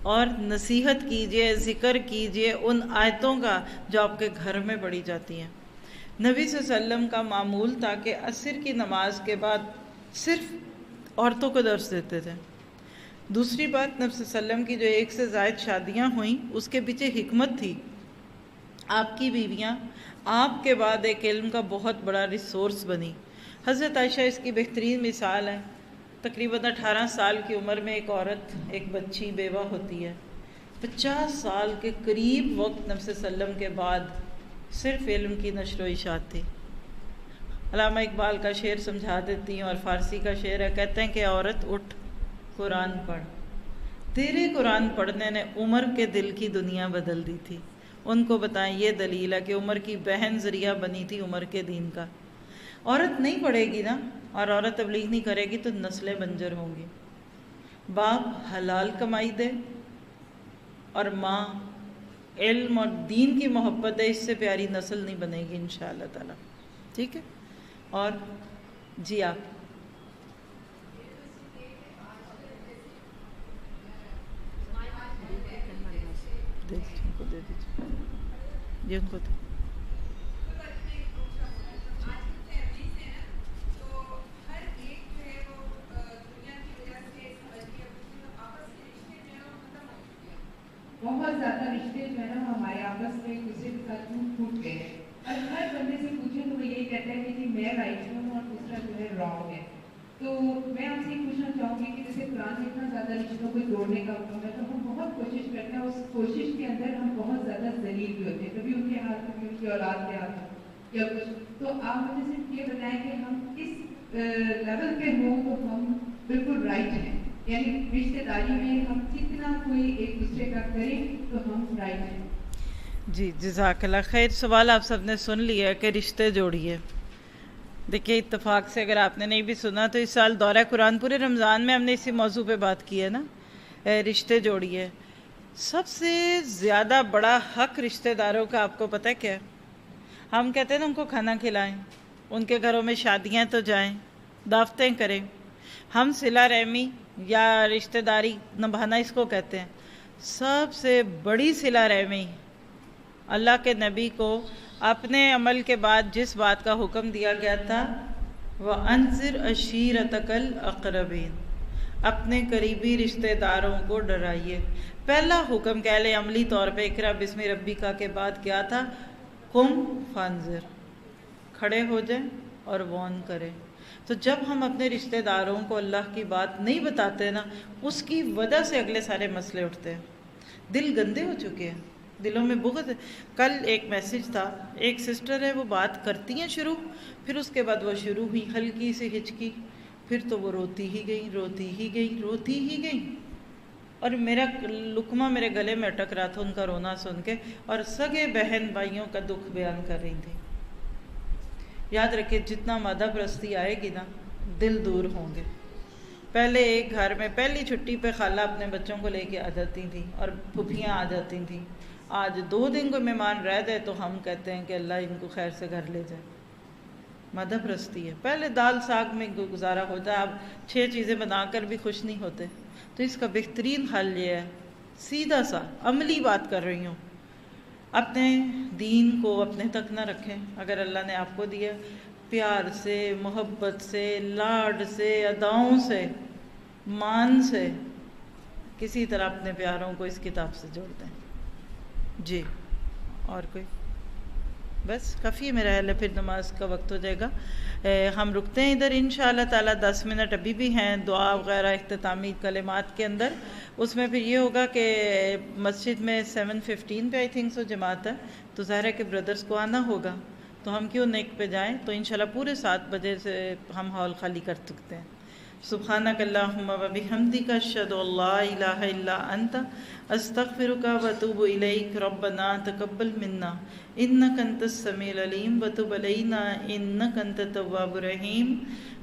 اور نصیحت کیجئے، ذکر کیجئے ان آیتوں کا جو آپ کے گھر میں پڑھی جاتی ہیں. نبی صلی اللہ علیہ وسلم کا معمول تھا کہ عصر کی نماز کے بعد صرف عورتوں کو درس دیتے تھے. دوسری بات، نبی صلی اللہ علیہ وسلم کی جو 1 سے زائد شادیاں ہوئیں اس کے پیچھے حکمت تھی آپ کی بیویاں آپ کے بعد ایک علم کا بہت بڑا ریسورس بنی۔ حضرت عائشہ اس کی بہترین مثال ہے۔ تقریباً 18 سال کی عمر میں ایک عورت، ایک بچی بیوہ ہوتی ہے۔ 50 سال کے قریب وقت نبی صلی اللہ علیہ وسلم کے بعد صرف علم کی نشر و اشاعت تھی۔ علامہ اقبال کا شعر سمجھا دیتی ہوں، اور فارسی کا شعر ہے، کہتے ہیں کہ عورت اٹھ قرآن پڑھ، تیرے قرآن پڑھنے نے عمر کے دل کی دنیا بدل دی تھی۔ ان کو بتائیں یہ دلیل ہے کہ عمر کی بہن ذریعہ بنی تھی عمر کے دین کا۔ عورت نہیں پڑھے گی نا، اور عورت تبلیغ نہیں کرے گی تو نسلیں بنجر ہوں گی۔ باپ حلال کمائی دے اور ماں علم اور دین کی محبت ہے، اس سے پیاری نسل نہیں بنے گی انشاءاللہ تعالی۔ ٹھیک ہے؟ اور جی آپ دے دیجیے، جی ان کو بہت زیادہ رشتے جو ہے نا ہمارے آپس میں ایک دوسرے کے ساتھ ٹوٹ گئے ہیں، اور ہر بندے سے پوچھیں تو وہ یہی کہتا ہے کہ جی میں رائٹ ہوں اور دوسرا جو ہے رانگ ہے۔ تو میں آپ سے یہ پوچھنا چاہوں گی کہ جیسے قرآن میں اتنا زیادہ رشتوں کو جوڑنے کا حکم ہے، تو ہم بہت کوشش کرتے ہیں، اس کوشش کے اندر ہم بہت زیادہ ذلیل بھی ہوتے ہیں، کبھی ان کے ہاتھ کبھی ان کی اولاد کے ہاتھ یا کچھ۔ تو آپ مجھے صرف یہ بتائیں کہ ہم کس لیول پہ ہوں تو ہم بالکل رائٹ ہیں، یعنی رشتے داری میں ہم کتنا کوئی ایک دوسرے کا کریں تو ہم رائٹ ہیں۔ جی جزاک اللہ خیر۔ سوال آپ سب نے سن لیا کہ رشتے جوڑیے۔ دیکھیے اتفاق سے اگر آپ نے نہیں بھی سنا تو اس سال دورہ قرآن پورے رمضان میں ہم نے اسی موضوع پہ بات کی ہے نا، رشتے جوڑیے۔ سب سے زیادہ بڑا حق رشتے داروں کا آپ کو پتہ کیا ہے؟ ہم کہتے ہیں نا ان کو کھانا کھلائیں، ان کے گھروں میں شادیاں تو جائیں، دعوتیں کریں۔ ہم صلہ رحمی یا رشتہ داری نبھانا اس کو کہتے ہیں۔ سب سے بڑی صلہ رحمی اللہ کے نبی کو اپنے عمل کے بعد جس بات کا حکم دیا گیا تھا، وَأَنذِرْ عَشِيرَتَكَ الْأَقْرَبِينَ، اپنے قریبی رشتہ داروں کو ڈرائیے۔ پہلا حکم کہہ لیں عملی طور پہ اقرأ بسم ربک کے بعد کیا تھا؟ قم فانذر، کھڑے ہو جائیں اور وارن کریں۔ تو جب ہم اپنے رشتہ داروں کو اللہ کی بات نہیں بتاتے نا، اس کی وجہ سے اگلے سارے مسئلے اٹھتے ہیں۔ دل گندے ہو چکے ہیں، دلوں میں بغض۔ کل ایک میسج تھا، ایک سسٹر ہے وہ بات کرتی ہیں شروع، پھر اس کے بعد وہ شروع ہوئی ہلکی سی ہچکی، پھر تو وہ روتی ہی گئی روتی ہی گئی روتی ہی گئی، اور میرا لقمہ میرے گلے میں اٹک رہا تھا ان کا رونا سن کے، اور سگے بہن بھائیوں کا دکھ بیان کر رہی تھی۔ یاد رکھیں جتنا مادہ پرستی آئے گی نا، دل دور ہوں گے۔ پہلے ایک گھر میں پہلی چھٹی پہ خالہ اپنے بچوں کو لے کے آ جاتی تھیں اور پھوپھیاں آ جاتی تھیں۔ آج 2 دن کوئی مہمان رہ جائے تو ہم کہتے ہیں کہ اللہ ان کو خیر سے گھر لے جائے۔ مادہ پرستی ہے۔ پہلے دال ساگ میں گزارا ہو جائے، اب 6 چیزیں بنا کر بھی خوش نہیں ہوتے۔ تو اس کا بہترین حل یہ ہے، سیدھا سا عملی بات کر رہی ہوں، اپنے دین کو اپنے تک نہ رکھیں۔ اگر اللہ نے آپ کو دیا، پیار سے، محبت سے، لاڈ سے، اداؤں سے، مان سے کسی طرح اپنے پیاروں کو اس کتاب سے جوڑ دیں۔ جی اور کوئی؟ بس کافی ہے میرا خیال ہے، پھر نماز کا وقت ہو جائے گا۔ ہم رکتے ہیں ادھر انشاءاللہ تعالی، 10 منٹ ابھی بھی ہیں دعا وغیرہ اختتامی کلمات کے اندر۔ اس میں پھر یہ ہوگا کہ مسجد میں 7:15 پہ آئی تھنک سو جماعت ہے، تو ظاہر ہے کہ بردرز کو آنا ہوگا، تو ہم کیوں نیک پہ جائیں، تو انشاءاللہ پورے 7 بجے سے ہم ہال خالی کر سکتے ہیں۔ سبحانک اللہم و بحمدک اشہد ان لا الہ الا انت استغفرک و اتوب الیک ربنا تقبل منا انک انت السمیع العلیم وتب علینا انک انت التواب الرحیم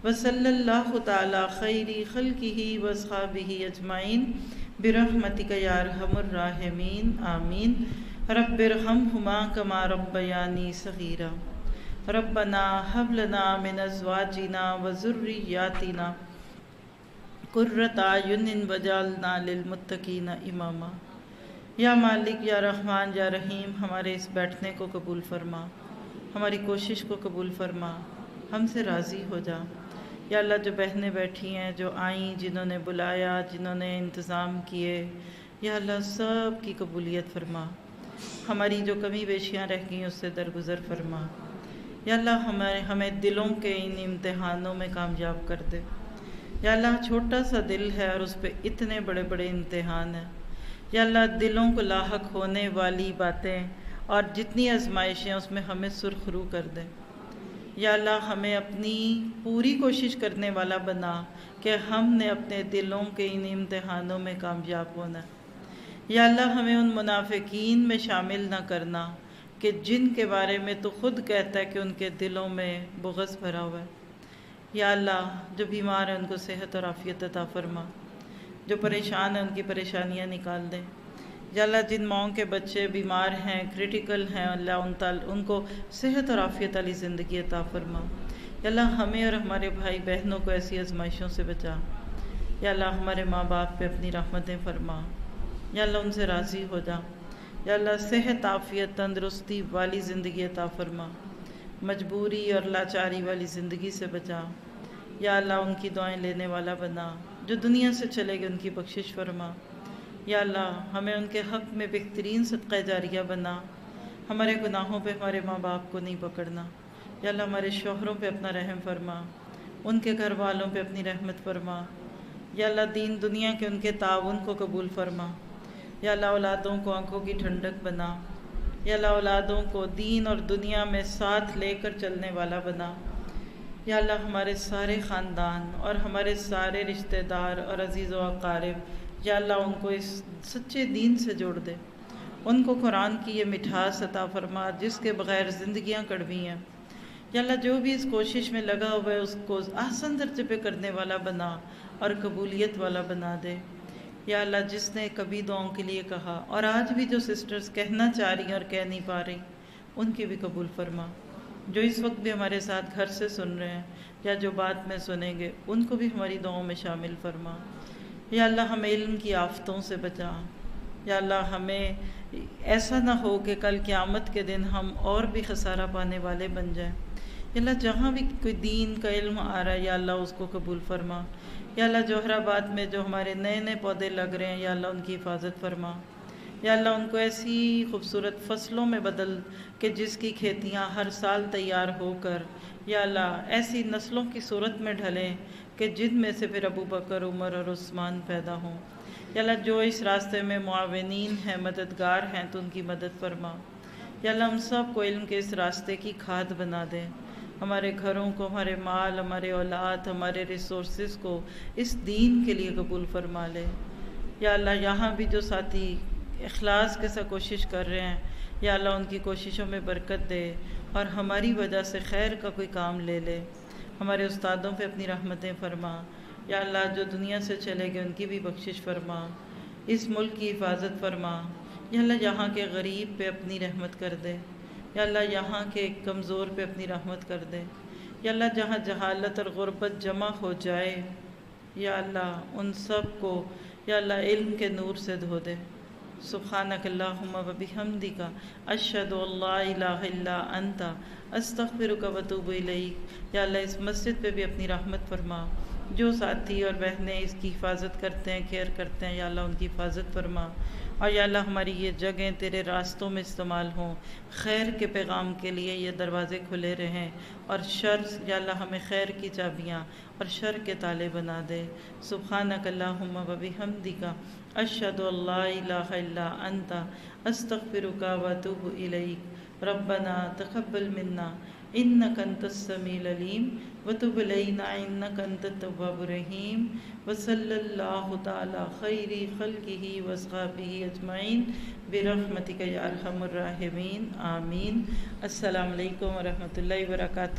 وصلی اللہ تعالی خیر خلقہ واصحابہ اجمعین برحمتک یا ارحم الراحمین آمین۔ رب ارحمہما کما ربیانی صغیرا ربنا ہب لنا من ازواجنا وذریاتنا قرۃ اعین وجعلنا للمتقین اماما۔ یا مالک یا رحمان یا رحیم، ہمارے اس بیٹھنے کو قبول فرما، ہماری کوشش کو قبول فرما، ہم سے راضی ہو جا۔ یا اللہ جو بہنیں بیٹھی ہیں، جو آئیں، جنہوں نے بلایا، جنہوں نے انتظام کیے، یا اللہ سب کی قبولیت فرما۔ ہماری جو کمی بیشیاں رہ گئیں اس سے درگزر فرما۔ یا اللہ ہمیں دلوں کے ان امتحانوں میں کامیاب کر دے۔ یا اللہ چھوٹا سا دل ہے اور اس پہ اتنے بڑے بڑے امتحان ہیں۔ یا اللہ دلوں کو لاحق ہونے والی باتیں اور جتنی آزمائشیں اس میں ہمیں سرخ رو کر دے۔ یا اللہ ہمیں اپنی پوری کوشش کرنے والا بنا کہ ہم نے اپنے دلوں کے ان امتحانوں میں کامیاب ہونا ہے۔ یا اللہ ہمیں ان منافقین میں شامل نہ کرنا کہ جن کے بارے میں تو خود کہتا ہے کہ ان کے دلوں میں بغض بھرا ہوا ہے۔ یا اللہ جو بیمار ہیں ان کو صحت اور عافیت عطا فرما، جو پریشان ہیں ان کی پریشانیاں نکال دیں۔ یا اللہ جن ماؤں کے بچے بیمار ہیں، کریٹیکل ہیں، اللہ ان کو صحت اور عافیت والی زندگی عطا فرما۔ یا اللہ ہمیں اور ہمارے بھائی بہنوں کو ایسی آزمائشوں سے بچا۔ یا اللہ ہمارے ماں باپ پہ اپنی رحمتیں فرما۔ یا اللہ ان سے راضی ہو جا۔ یا اللہ صحت عافیت تندرستی والی زندگی عطا فرما، مجبوری اور لاچاری والی زندگی سے بچا۔ یا اللہ ان کی دعائیں لینے والا بنا، جو دنیا سے چلے گئے ان کی بخشش فرما۔ یا اللہ ہمیں ان کے حق میں بہترین صدقہ جاریہ بنا، ہمارے گناہوں پہ ہمارے ماں باپ کو نہیں پکڑنا۔ یا اللہ ہمارے شوہروں پہ اپنا رحم فرما، ان کے گھر والوں پہ اپنی رحمت فرما۔ یا اللہ دین دنیا کے ان کے تعاون کو قبول فرما۔ یا اللہ اولادوں کو آنکھوں کی ٹھنڈک بنا۔ یا اللہ اولادوں کو دین اور دنیا میں ساتھ لے کر چلنے والا بنا۔ یا اللہ ہمارے سارے خاندان اور ہمارے سارے رشتہ دار اور عزیز و اقارب، یا اللہ ان کو اس سچے دین سے جوڑ دے، ان کو قرآن کی یہ مٹھاس عطا فرما جس کے بغیر زندگیاں کڑوی ہیں۔ یا اللہ جو بھی اس کوشش میں لگا ہوا ہے اس کو آسان درجے پہ کرنے والا بنا اور قبولیت والا بنا دے۔ یا اللہ جس نے کبھی دعاؤں کے لیے کہا اور آج بھی جو سسٹرز کہنا چاہ رہی ہیں اور کہہ نہیں پا رہی، ان کی بھی قبول فرما۔ جو اس وقت بھی ہمارے ساتھ گھر سے سن رہے ہیں یا جو بات میں سنیں گے ان کو بھی ہماری دعاؤں میں شامل فرما۔ یا اللہ ہمیں علم کی آفتوں سے بچا۔ یا اللہ ہمیں ایسا نہ ہو کہ کل قیامت کے دن ہم اور بھی خسارہ پانے والے بن جائیں۔ یا اللہ جہاں بھی کوئی دین کا علم آ رہا ہے یا اللہ اس کو قبول فرما۔ یا اللہ جوہر آباد میں جو ہمارے نئے نئے پودے لگ رہے ہیں یا اللہ ان کی حفاظت فرما۔ یا اللہ ان کو ایسی خوبصورت فصلوں میں بدل کہ جس کی کھیتیاں ہر سال تیار ہو کر یا اللہ ایسی نسلوں کی صورت میں ڈھلیں کہ جن میں سے پھر ابو بکر، عمر اور عثمان پیدا ہوں۔ یا اللہ جو اس راستے میں معاونین ہیں، مددگار ہیں، تو ان کی مدد فرما۔ یا اللہ ہم سب کو علم کے اس راستے کی کھاد بنا دے، ہمارے گھروں کو، ہمارے مال، ہمارے اولاد، ہمارے ریسورسز کو اس دین کے لیے قبول فرما لے۔ یا اللہ یہاں بھی جو ساتھی اخلاص کے ساتھ کوشش کر رہے ہیں یا اللہ ان کی کوششوں میں برکت دے اور ہماری وجہ سے خیر کا کوئی کام لے لے۔ ہمارے استادوں پہ اپنی رحمتیں فرما۔ یا اللہ جو دنیا سے چلے گئے ان کی بھی بخشش فرما، اس ملک کی حفاظت فرما۔ یا اللہ یہاں کے غریب پہ اپنی رحمت کر دے۔ یا اللہ یہاں کے کمزور پہ اپنی رحمت کر دے۔ یا اللہ جہاں جہالت اور غربت جمع ہو جائے یا اللہ ان سب کو یا اللہ علم کے نور سے دھو دے۔ سبحانک اللہم و بحمدک اشہد ان لا الہ الا انت استغفرک و اتوب الیک۔ یا اللہ اس مسجد پہ بھی اپنی رحمت فرما، جو ساتھی اور بہنیں اس کی حفاظت کرتے ہیں، کیئر کرتے ہیں، یا اللہ ان کی حفاظت فرما۔ اور یا اللہ ہماری یہ جگہیں تیرے راستوں میں استعمال ہوں، خیر کے پیغام کے لیے یہ دروازے کھلے رہیں، اور شر یا اللہ ہمیں خیر کی چابیاں اور شر کے تالے بنا دے۔ سبحانک اللہم و بحمدک اشہد ان لا الہ الا انت استغفرک و اتوب الیک۔ ربنا تقبل منا انک انت السمیع العلیم وتب علینا انک انت التواب الرحیم، وصلی اللہ تعالی خیر خلقہ واصحابہ اجمعین برحمتک یا ارحم الراحمین، آمین۔ السلام علیکم ورحمۃ اللہ وبرکاتہ۔